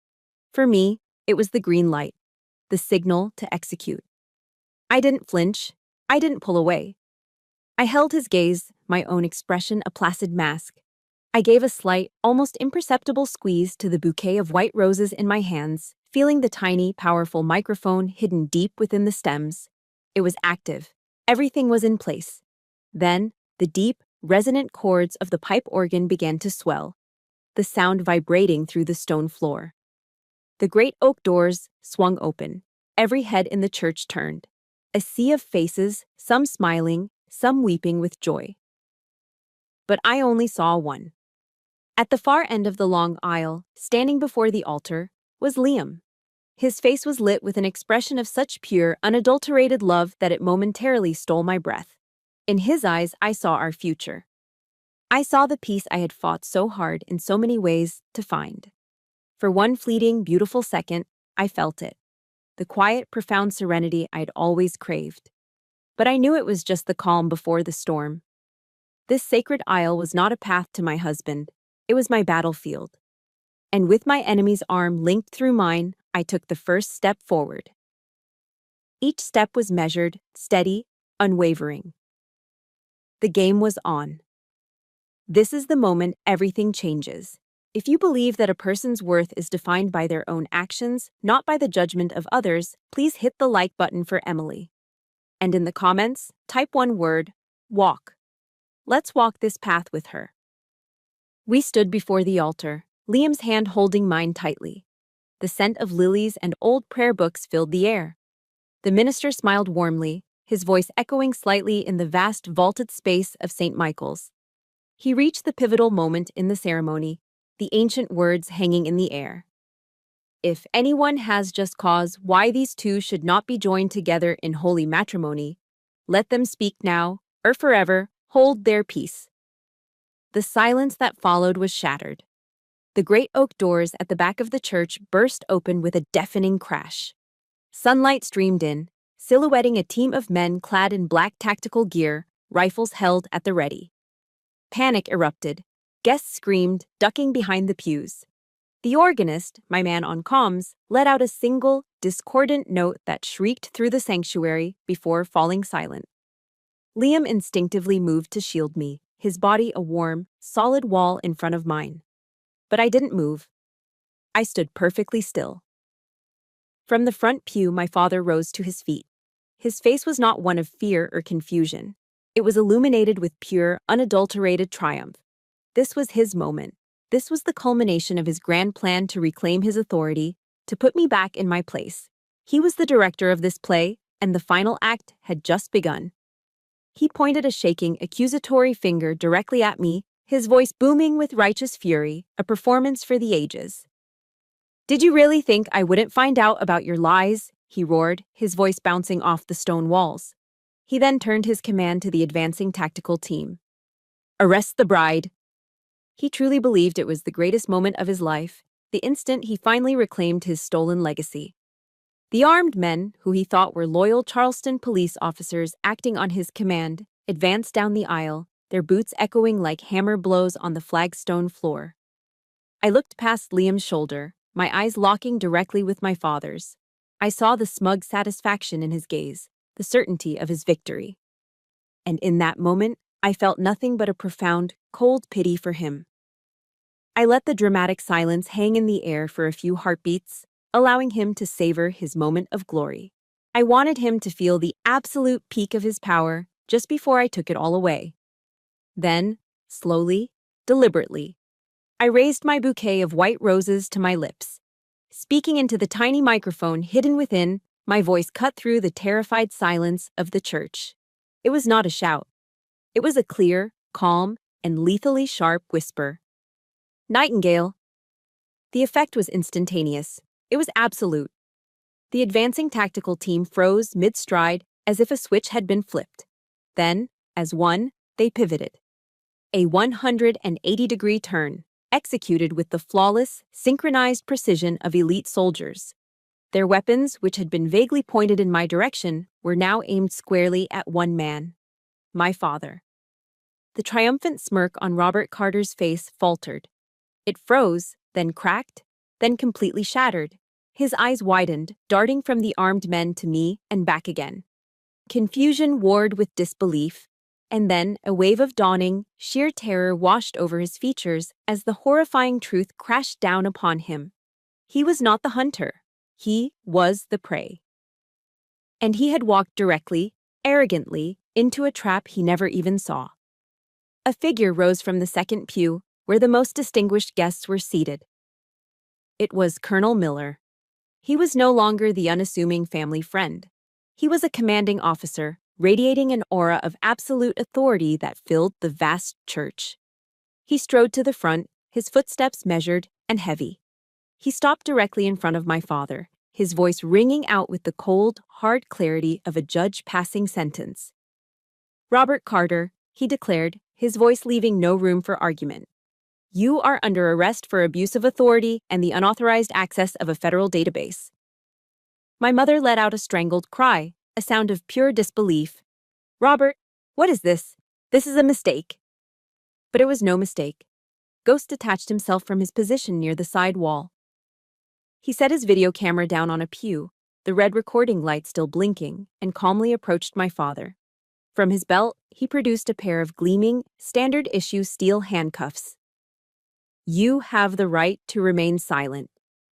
For me, it was the green light, the signal to execute. I didn't flinch. I didn't pull away. I held his gaze, my own expression a placid mask. I gave a slight, almost imperceptible squeeze to the bouquet of white roses in my hands, feeling the tiny, powerful microphone hidden deep within the stems. It was active. Everything was in place. Then, the deep, resonant chords of the pipe organ began to swell, the sound vibrating through the stone floor. The great oak doors swung open. Every head in the church turned. A sea of faces, some smiling, some weeping with joy. But I only saw one. At the far end of the long aisle, standing before the altar, was Liam. His face was lit with an expression of such pure, unadulterated love that it momentarily stole my breath. In his eyes, I saw our future. I saw the peace I had fought so hard in so many ways to find. For one fleeting, beautiful second, I felt it. The quiet, profound serenity I'd always craved. But I knew it was just the calm before the storm. This sacred aisle was not a path to my husband. It was my battlefield. And with my enemy's arm linked through mine, I took the first step forward. Each step was measured, steady, unwavering. The game was on. This is the moment everything changes. If you believe that a person's worth is defined by their own actions, not by the judgment of others, please hit the like button for Emily. And in the comments, type one word, walk. Let's walk this path with her. We stood before the altar, Liam's hand holding mine tightly. The scent of lilies and old prayer books filled the air. The minister smiled warmly, his voice echoing slightly in the vast vaulted space of St. Michael's. He reached the pivotal moment in the ceremony, the ancient words hanging in the air. If anyone has just cause why these two should not be joined together in holy matrimony, let them speak now, or forever, hold their peace. The silence that followed was shattered. The great oak doors at the back of the church burst open with a deafening crash. Sunlight streamed in, silhouetting a team of men clad in black tactical gear, rifles held at the ready. Panic erupted. Guests screamed, ducking behind the pews. The organist, my man on comms, let out a single, discordant note that shrieked through the sanctuary before falling silent. Liam instinctively moved to shield me, his body a warm, solid wall in front of mine. But I didn't move. I stood perfectly still. From the front pew, my father rose to his feet. His face was not one of fear or confusion. It was illuminated with pure, unadulterated triumph. This was his moment. This was the culmination of his grand plan to reclaim his authority, to put me back in my place. He was the director of this play, and the final act had just begun. He pointed a shaking, accusatory finger directly at me, his voice booming with righteous fury, a performance for the ages. "Did you really think I wouldn't find out about your lies?" he roared, his voice bouncing off the stone walls. He then turned his command to the advancing tactical team. "Arrest the bride." He truly believed it was the greatest moment of his life, the instant he finally reclaimed his stolen legacy. The armed men, who he thought were loyal Charleston police officers acting on his command, advanced down the aisle, their boots echoing like hammer blows on the flagstone floor. I looked past Liam's shoulder, my eyes locking directly with my father's. I saw the smug satisfaction in his gaze, the certainty of his victory. And in that moment, I felt nothing but a profound, cold pity for him. I let the dramatic silence hang in the air for a few heartbeats, allowing him to savor his moment of glory. I wanted him to feel the absolute peak of his power just before I took it all away. Then, slowly, deliberately, I raised my bouquet of white roses to my lips. Speaking into the tiny microphone hidden within, my voice cut through the terrified silence of the church. It was not a shout. It was a clear, calm, and lethally sharp whisper. "Nightingale." The effect was instantaneous. It was absolute. The advancing tactical team froze mid-stride as if a switch had been flipped. Then, as one, they pivoted. A 180-degree turn, executed with the flawless, synchronized precision of elite soldiers. Their weapons, which had been vaguely pointed in my direction, were now aimed squarely at one man, my father. The triumphant smirk on Robert Carter's face faltered. It froze, then cracked, then completely shattered. His eyes widened, darting from the armed men to me and back again. Confusion warred with disbelief, and then a wave of dawning, sheer terror washed over his features as the horrifying truth crashed down upon him. He was not the hunter. He was the prey. And he had walked directly, arrogantly, into a trap he never even saw. A figure rose from the second pew, where the most distinguished guests were seated. It was Colonel Miller. He was no longer the unassuming family friend. He was a commanding officer, radiating an aura of absolute authority that filled the vast church. He strode to the front, his footsteps measured and heavy. He stopped directly in front of my father, his voice ringing out with the cold, hard clarity of a judge passing sentence. "Robert Carter," he declared, his voice leaving no room for argument. "You are under arrest for abuse of authority and the unauthorized access of a federal database." My mother let out a strangled cry, a sound of pure disbelief. "Robert, what is this? This is a mistake." But it was no mistake. Ghost detached himself from his position near the side wall. He set his video camera down on a pew, the red recording light still blinking, and calmly approached my father. From his belt, he produced a pair of gleaming, standard-issue steel handcuffs. "You have the right to remain silent,"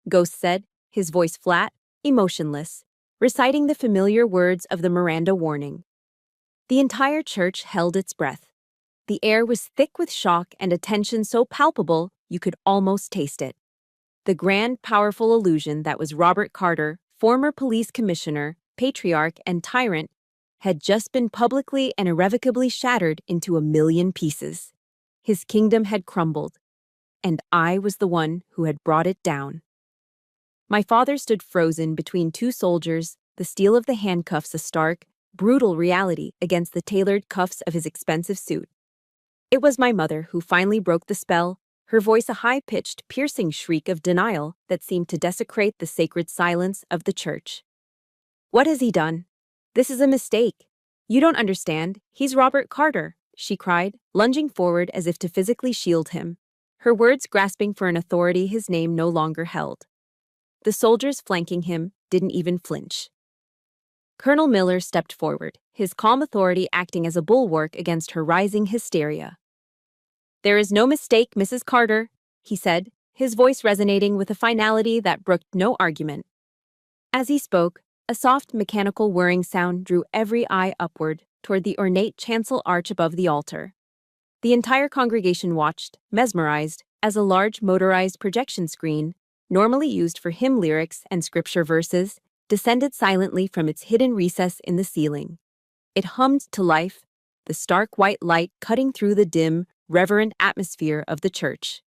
Ghost said, his voice flat, emotionless, reciting the familiar words of the Miranda warning. The entire church held its breath. The air was thick with shock and a tension so palpable you could almost taste it. The grand, powerful illusion that was Robert Carter, former police commissioner, patriarch, and tyrant, had just been publicly and irrevocably shattered into a million pieces. His kingdom had crumbled, and I was the one who had brought it down. My father stood frozen between two soldiers, the steel of the handcuffs a stark, brutal reality against the tailored cuffs of his expensive suit. It was my mother who finally broke the spell, her voice a high-pitched, piercing shriek of denial that seemed to desecrate the sacred silence of the church. What has he done? This is a mistake. You don't understand. He's Robert Carter, she cried, lunging forward as if to physically shield him, her words grasping for an authority his name no longer held. The soldiers flanking him didn't even flinch. Colonel Miller stepped forward, his calm authority acting as a bulwark against her rising hysteria. "There is no mistake, Mrs. Carter," he said, his voice resonating with a finality that brooked no argument. As he spoke, a soft mechanical whirring sound drew every eye upward toward the ornate chancel arch above the altar. The entire congregation watched, mesmerized, as a large motorized projection screen, normally used for hymn lyrics and scripture verses, descended silently from its hidden recess in the ceiling. It hummed to life, the stark white light cutting through the dim, reverent atmosphere of the church.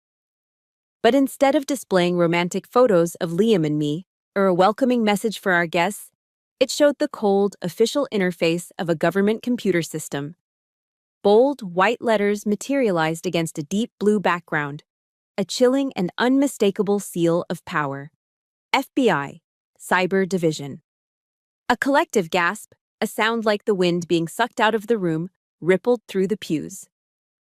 But instead of displaying romantic photos of Liam and me, or a welcoming message for our guests, it showed the cold, official interface of a government computer system. Bold, white letters materialized against a deep blue background, a chilling and unmistakable seal of power. FBI, Cyber Division. A collective gasp, a sound like the wind being sucked out of the room, rippled through the pews.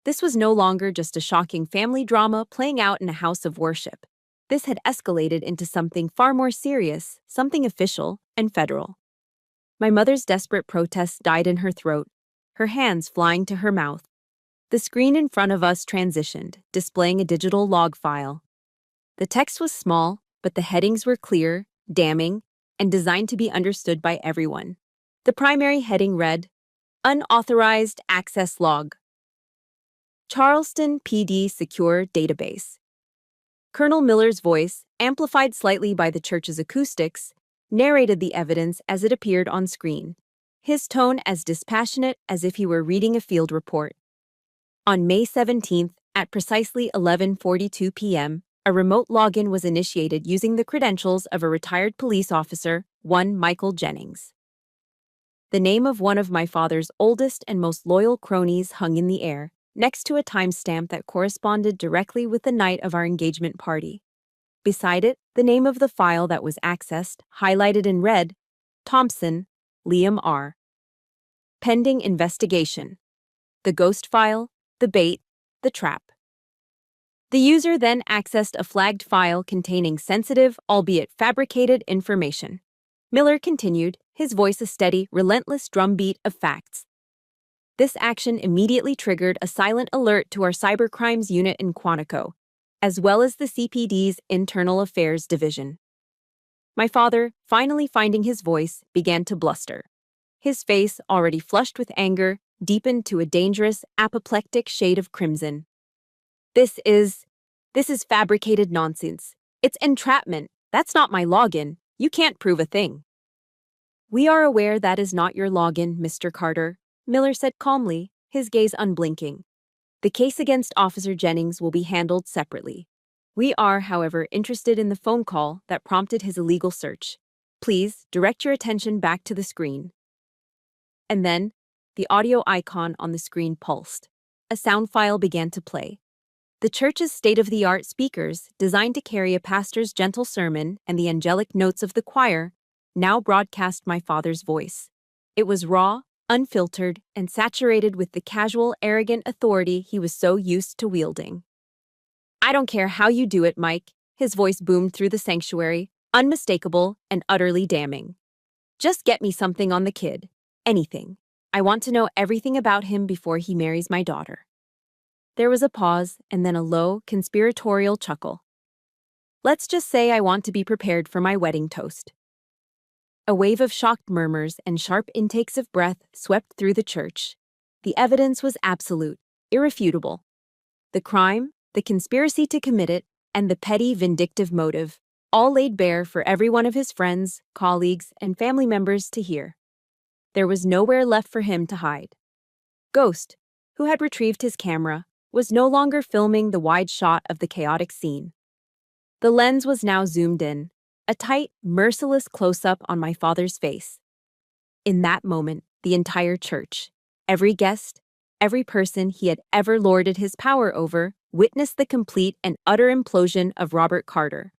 This was no longer just a shocking family drama playing out in a house of worship. This had escalated into something far more serious, something official and federal. My mother's desperate protest died in her throat, her hands flying to her mouth. The screen in front of us transitioned, displaying a digital log file. The text was small, but the headings were clear, damning, and designed to be understood by everyone. The primary heading read, Unauthorized Access Log. Charleston PD Secure Database. Colonel Miller's voice, amplified slightly by the church's acoustics, narrated the evidence as it appeared on screen, his tone as dispassionate as if he were reading a field report. On May 17th, at precisely 11:42 p.m., a remote login was initiated using the credentials of a retired police officer, one Michael Jennings. The name of one of my father's oldest and most loyal cronies hung in the air, next to a timestamp that corresponded directly with the night of our engagement party. Beside it, the name of the file that was accessed, highlighted in red, Thompson, Liam R. Pending investigation. The ghost file, the bait, the trap. The user then accessed a flagged file containing sensitive, albeit fabricated, information. Miller continued, his voice a steady, relentless drumbeat of facts. This action immediately triggered a silent alert to our cybercrimes unit in Quantico, as well as the CPD's Internal Affairs Division. My father, finally finding his voice, began to bluster. His face, already flushed with anger, deepened to a dangerous, apoplectic shade of crimson. This is fabricated nonsense. It's entrapment. That's not my login. You can't prove a thing. We are aware that is not your login, Mr. Carter, Miller said calmly, his gaze unblinking. The case against Officer Jennings will be handled separately. We are, however, interested in the phone call that prompted his illegal search. Please direct your attention back to the screen. And then, the audio icon on the screen pulsed. A sound file began to play. The church's state-of-the-art speakers, designed to carry a pastor's gentle sermon and the angelic notes of the choir, now broadcast my father's voice. It was raw, unfiltered, and saturated with the casual, arrogant authority he was so used to wielding. I don't care how you do it, Mike, his voice boomed through the sanctuary, unmistakable and utterly damning. Just get me something on the kid. Anything. I want to know everything about him before he marries my daughter. There was a pause and then a low, conspiratorial chuckle. Let's just say I want to be prepared for my wedding toast. A wave of shocked murmurs and sharp intakes of breath swept through the church. The evidence was absolute, irrefutable. The crime, the conspiracy to commit it, and the petty vindictive motive, all laid bare for every one of his friends, colleagues, and family members to hear. There was nowhere left for him to hide. Ghost, who had retrieved his camera, was no longer filming the wide shot of the chaotic scene. The lens was now zoomed in, a tight, merciless close-up on my father's face. In that moment, the entire church, every guest, every person he had ever lorded his power over, witnessed the complete and utter implosion of Robert Carter.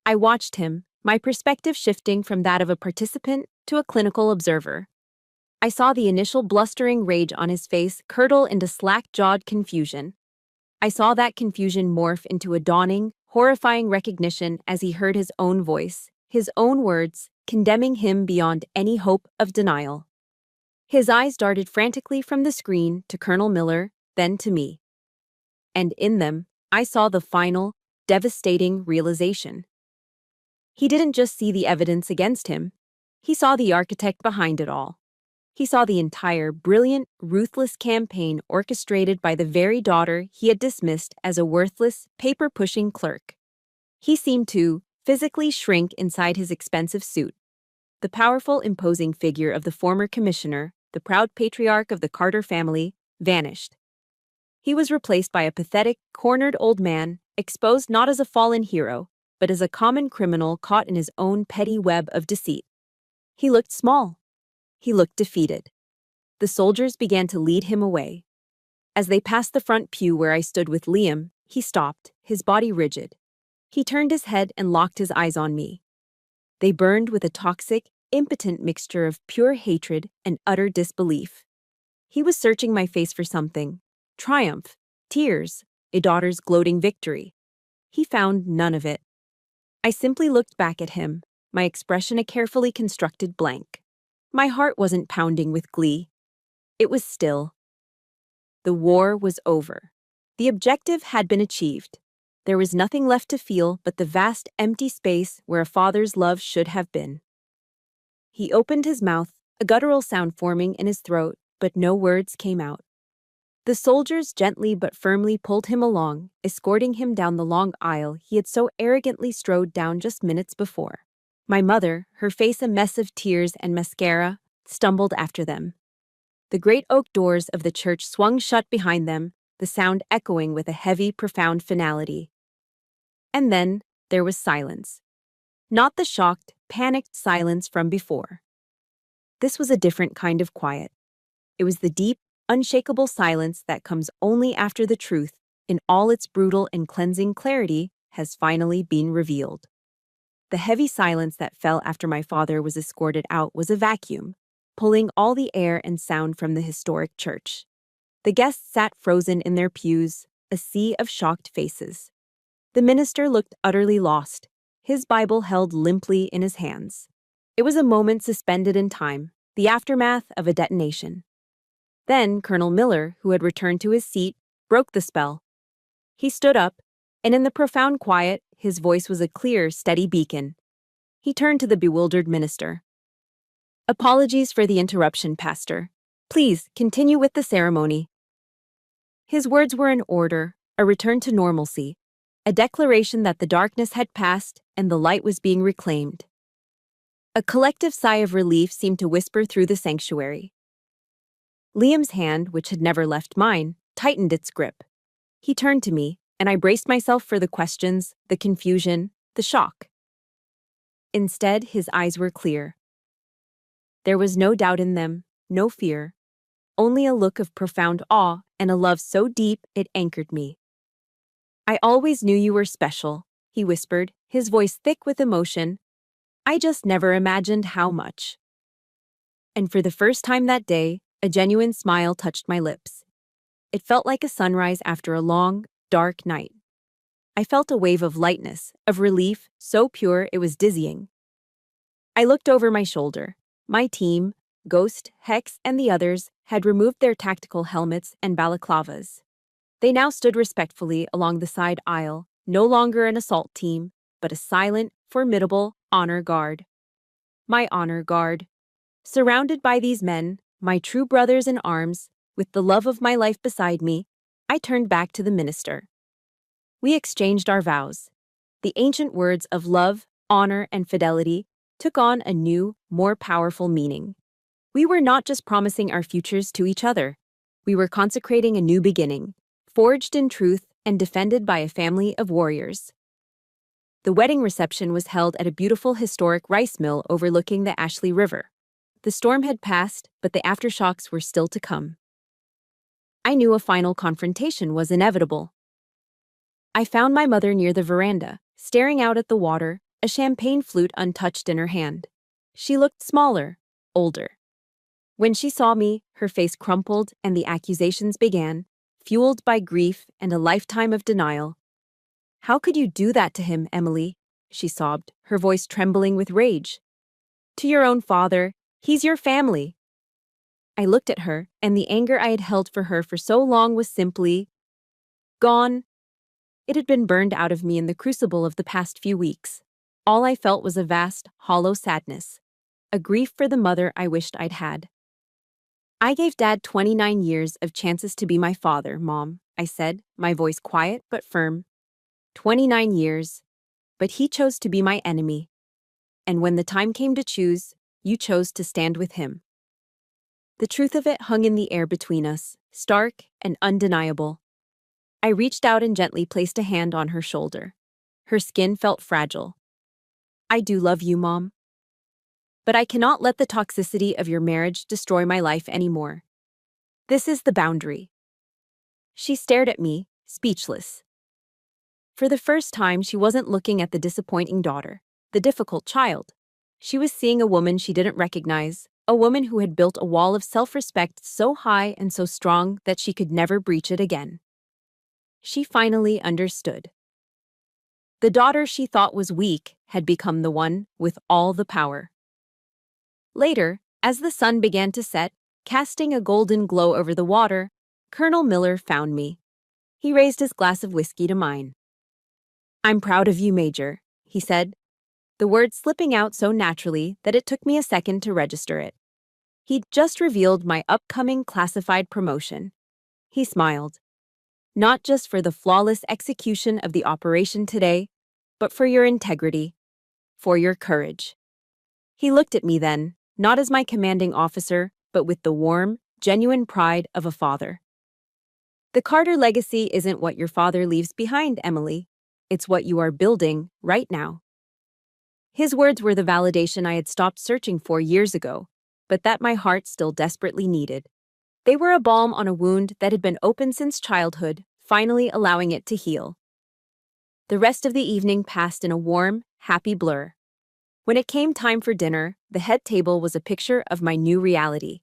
I watched him, my perspective shifting from that of a participant to a clinical observer. I saw the initial blustering rage on his face curdle into slack-jawed confusion. I saw that confusion morph into a dawning, horrifying recognition as he heard his own voice, his own words, condemning him beyond any hope of denial. His eyes darted frantically from the screen to Colonel Miller, then to me. And in them, I saw the final, devastating realization. He didn't just see the evidence against him. He saw the architect behind it all. He saw the entire brilliant, ruthless campaign orchestrated by the very daughter he had dismissed as a worthless, paper-pushing clerk. He seemed to physically shrink inside his expensive suit. The powerful, imposing figure of the former commissioner, the proud patriarch of the Carter family, vanished. He was replaced by a pathetic, cornered old man, exposed not as a fallen hero, but as a common criminal caught in his own petty web of deceit. He looked small. He looked defeated. The soldiers began to lead him away. As they passed the front pew where I stood with Liam, he stopped, his body rigid. He turned his head and locked his eyes on me. They burned with a toxic, impotent mixture of pure hatred and utter disbelief. He was searching my face for something: triumph, tears, a daughter's gloating victory. He found none of it. I simply looked back at him, my expression a carefully constructed blank. My heart wasn't pounding with glee. It was still. The war was over. The objective had been achieved. There was nothing left to feel but the vast empty space where a father's love should have been. He opened his mouth, a guttural sound forming in his throat, but no words came out. The soldiers gently but firmly pulled him along, escorting him down the long aisle he had so arrogantly strode down just minutes before. My mother, her face a mess of tears and mascara, stumbled after them. The great oak doors of the church swung shut behind them, the sound echoing with a heavy, profound finality. And then there was silence. Not the shocked, panicked silence from before. This was a different kind of quiet. It was the deep, unshakable silence that comes only after the truth, in all its brutal and cleansing clarity, has finally been revealed. The heavy silence that fell after my father was escorted out was a vacuum, pulling all the air and sound from the historic church. The guests sat frozen in their pews, a sea of shocked faces. The minister looked utterly lost, his Bible held limply in his hands. It was a moment suspended in time, the aftermath of a detonation. Then Colonel Miller, who had returned to his seat, broke the spell. He stood up, and in the profound quiet, his voice was a clear, steady beacon. He turned to the bewildered minister. "Apologies for the interruption, Pastor. Please, continue with the ceremony." His words were an order, a return to normalcy, a declaration that the darkness had passed and the light was being reclaimed. A collective sigh of relief seemed to whisper through the sanctuary. Liam's hand, which had never left mine, tightened its grip. He turned to me, and I braced myself for the questions, the confusion, the shock. Instead, his eyes were clear. There was no doubt in them, no fear, only a look of profound awe and a love so deep it anchored me. "I always knew you were special," he whispered, his voice thick with emotion. "I just never imagined how much." And for the first time that day, a genuine smile touched my lips. It felt like a sunrise after a long, dark night. I felt a wave of lightness, of relief, so pure it was dizzying. I looked over my shoulder. My team, Ghost, Hex, and the others, had removed their tactical helmets and balaclavas. They now stood respectfully along the side aisle, no longer an assault team, but a silent, formidable honor guard. My honor guard. Surrounded by these men, my true brothers in arms, with the love of my life beside me, I turned back to the minister. We exchanged our vows. The ancient words of love, honor, and fidelity took on a new, more powerful meaning. We were not just promising our futures to each other. We were consecrating a new beginning, forged in truth and defended by a family of warriors. The wedding reception was held at a beautiful historic rice mill overlooking the Ashley River. The storm had passed, but the aftershocks were still to come. I knew a final confrontation was inevitable. I found my mother near the veranda, staring out at the water, a champagne flute untouched in her hand. She looked smaller, older. When she saw me, her face crumpled and the accusations began, fueled by grief and a lifetime of denial. "How could you do that to him, Emily?" she sobbed, her voice trembling with rage. "To your own father. He's your family." I looked at her, and the anger I had held for her for so long was simply gone. It had been burned out of me in the crucible of the past few weeks. All I felt was a vast, hollow sadness, a grief for the mother I wished I'd had. "I gave Dad 29 years of chances to be my father, Mom," I said, my voice quiet but firm. 29 years, but he chose to be my enemy. And when the time came to choose, you chose to stand with him. The truth of it hung in the air between us, stark and undeniable. I reached out and gently placed a hand on her shoulder. Her skin felt fragile. "I do love you, Mom. But I cannot let the toxicity of your marriage destroy my life anymore. This is the boundary." She stared at me, speechless. For the first time, she wasn't looking at the disappointing daughter, the difficult child. She was seeing a woman she didn't recognize, a woman who had built a wall of self-respect so high and so strong that she could never breach it again. She finally understood. The daughter she thought was weak had become the one with all the power. Later, as the sun began to set, casting a golden glow over the water, Colonel Miller found me. He raised his glass of whiskey to mine. "I'm proud of you, Major," he said, the words slipping out so naturally that it took me a second to register it. He'd just revealed my upcoming classified promotion. He smiled. "Not just for the flawless execution of the operation today, but for your integrity, for your courage." He looked at me then, not as my commanding officer, but with the warm, genuine pride of a father. "The Carter legacy isn't what your father leaves behind, Emily. It's what you are building right now." His words were the validation I had stopped searching for years ago, but that my heart still desperately needed. They were a balm on a wound that had been open since childhood, finally allowing it to heal. The rest of the evening passed in a warm, happy blur. When it came time for dinner, the head table was a picture of my new reality.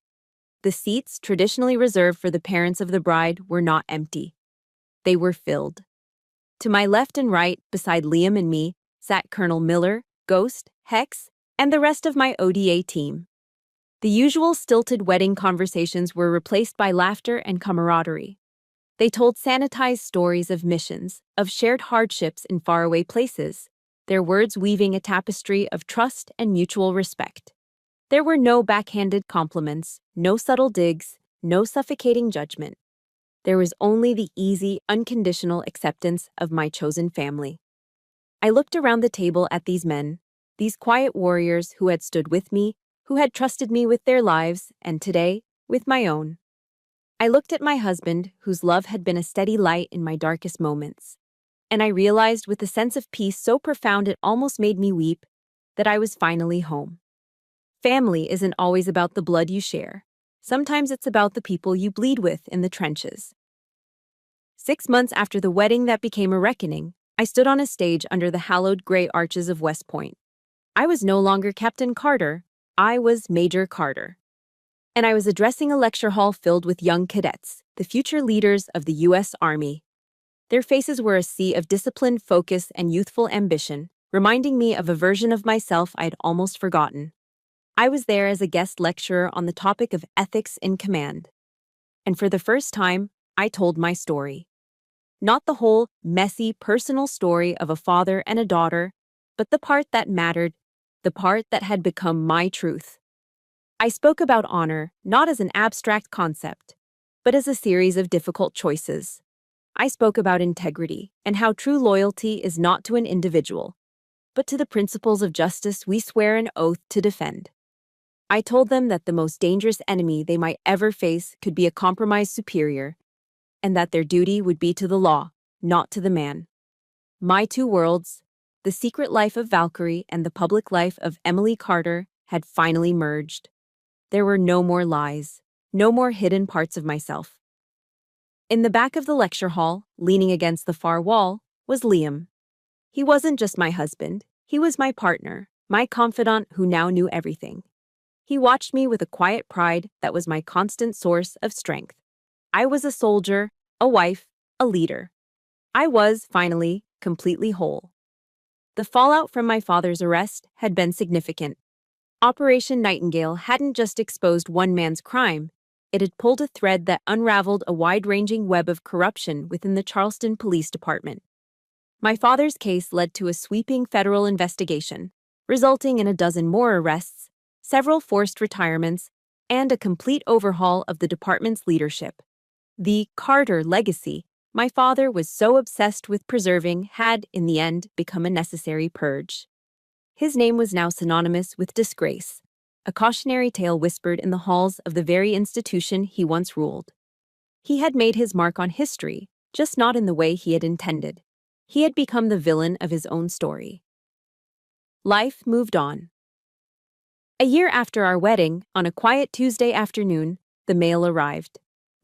The seats traditionally reserved for the parents of the bride were not empty. They were filled. To my left and right, beside Liam and me, sat Colonel Miller, Ghost, Hex, and the rest of my ODA team. The usual stilted wedding conversations were replaced by laughter and camaraderie. They told sanitized stories of missions, of shared hardships in faraway places, their words weaving a tapestry of trust and mutual respect. There were no backhanded compliments, no subtle digs, no suffocating judgment. There was only the easy, unconditional acceptance of my chosen family. I looked around the table at these men, these quiet warriors who had stood with me, who had trusted me with their lives, and today, with my own. I looked at my husband, whose love had been a steady light in my darkest moments. And I realized with a sense of peace so profound it almost made me weep, that I was finally home. Family isn't always about the blood you share. Sometimes it's about the people you bleed with in the trenches. 6 months after the wedding that became a reckoning, I stood on a stage under the hallowed gray arches of West Point. I was no longer Captain Carter, I was Major Carter. And I was addressing a lecture hall filled with young cadets, the future leaders of the U.S. Army. Their faces were a sea of discipline, focus, and youthful ambition, reminding me of a version of myself I'd almost forgotten. I was there as a guest lecturer on the topic of ethics in command. And for the first time, I told my story. Not the whole, messy, personal story of a father and a daughter, but the part that mattered, the part that had become my truth. I spoke about honor not as an abstract concept, but as a series of difficult choices. I spoke about integrity and how true loyalty is not to an individual, but to the principles of justice we swear an oath to defend. I told them that the most dangerous enemy they might ever face could be a compromised superior, and that their duty would be to the law, not to the man. My two worlds, the secret life of Valkyrie and the public life of Emily Carter, had finally merged. There were no more lies, no more hidden parts of myself. In the back of the lecture hall, leaning against the far wall, was Liam. He wasn't just my husband, he was my partner, my confidant who now knew everything. He watched me with a quiet pride that was my constant source of strength. I was a soldier, a wife, a leader. I was, finally, completely whole. The fallout from my father's arrest had been significant. Operation Nightingale hadn't just exposed one man's crime, it had pulled a thread that unraveled a wide-ranging web of corruption within the Charleston Police Department. My father's case led to a sweeping federal investigation, resulting in a dozen more arrests, several forced retirements, and a complete overhaul of the department's leadership. The Carter legacy my father was so obsessed with preserving had, in the end, become a necessary purge. His name was now synonymous with disgrace, a cautionary tale whispered in the halls of the very institution he once ruled. He had made his mark on history, just not in the way he had intended. He had become the villain of his own story. Life moved on. A year after our wedding, on a quiet Tuesday afternoon, the mail arrived.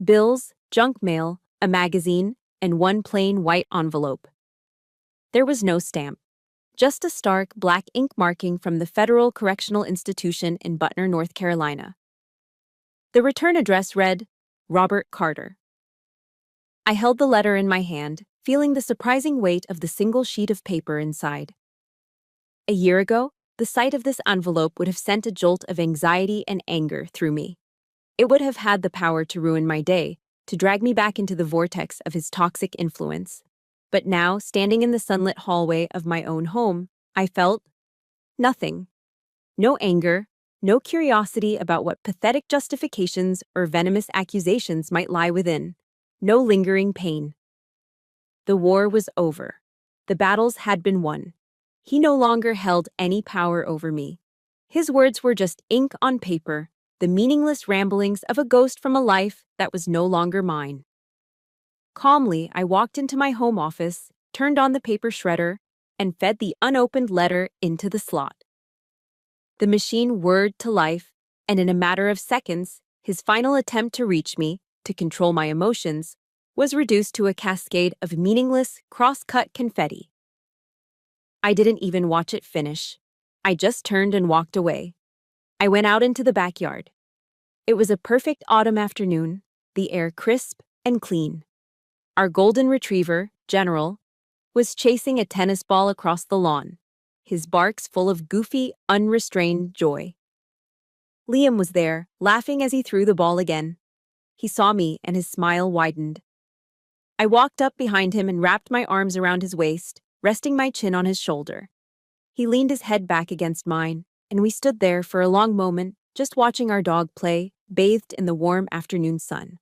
Bills, junk mail, a magazine, and one plain white envelope. There was no stamp. Just a stark black ink marking from the Federal Correctional Institution in Butner, North Carolina. The return address read, Robert Carter. I held the letter in my hand, feeling the surprising weight of the single sheet of paper inside. A year ago, the sight of this envelope would have sent a jolt of anxiety and anger through me. It would have had the power to ruin my day, to drag me back into the vortex of his toxic influence. But now, standing in the sunlit hallway of my own home, I felt nothing. No anger, no curiosity about what pathetic justifications or venomous accusations might lie within. No lingering pain. The war was over. The battles had been won. He no longer held any power over me. His words were just ink on paper, the meaningless ramblings of a ghost from a life that was no longer mine. Calmly, I walked into my home office, turned on the paper shredder, and fed the unopened letter into the slot. The machine whirred to life, and in a matter of seconds, his final attempt to reach me, to control my emotions, was reduced to a cascade of meaningless, cross-cut confetti. I didn't even watch it finish. I just turned and walked away. I went out into the backyard. It was a perfect autumn afternoon, the air crisp and clean. Our golden retriever, General, was chasing a tennis ball across the lawn, his barks full of goofy, unrestrained joy. Liam was there, laughing as he threw the ball again. He saw me and his smile widened. I walked up behind him and wrapped my arms around his waist, resting my chin on his shoulder. He leaned his head back against mine, and we stood there for a long moment, just watching our dog play, bathed in the warm afternoon sun.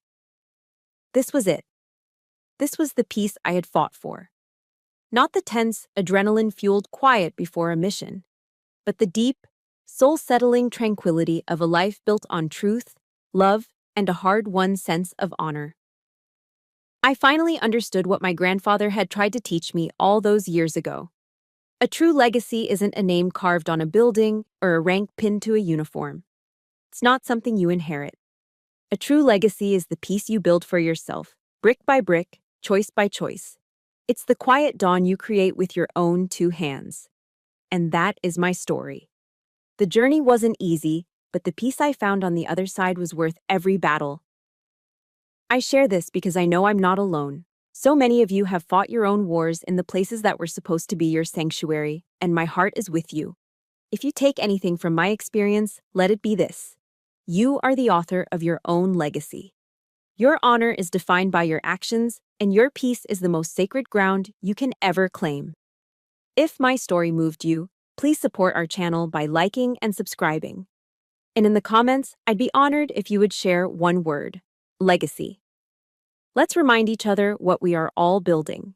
This was it. This was the peace I had fought for. Not the tense, adrenaline-fueled quiet before a mission, but the deep, soul-settling tranquility of a life built on truth, love, and a hard-won sense of honor. I finally understood what my grandfather had tried to teach me all those years ago. A true legacy isn't a name carved on a building or a rank pinned to a uniform. It's not something you inherit. A true legacy is the peace you build for yourself, brick by brick, choice by choice. It's the quiet dawn you create with your own two hands. And that is my story. The journey wasn't easy, but the peace I found on the other side was worth every battle. I share this because I know I'm not alone. So many of you have fought your own wars in the places that were supposed to be your sanctuary, and my heart is with you. If you take anything from my experience, let it be this. You are the author of your own legacy. Your honor is defined by your actions, and your peace is the most sacred ground you can ever claim. If my story moved you, please support our channel by liking and subscribing. And in the comments, I'd be honored if you would share one word: legacy. Let's remind each other what we are all building.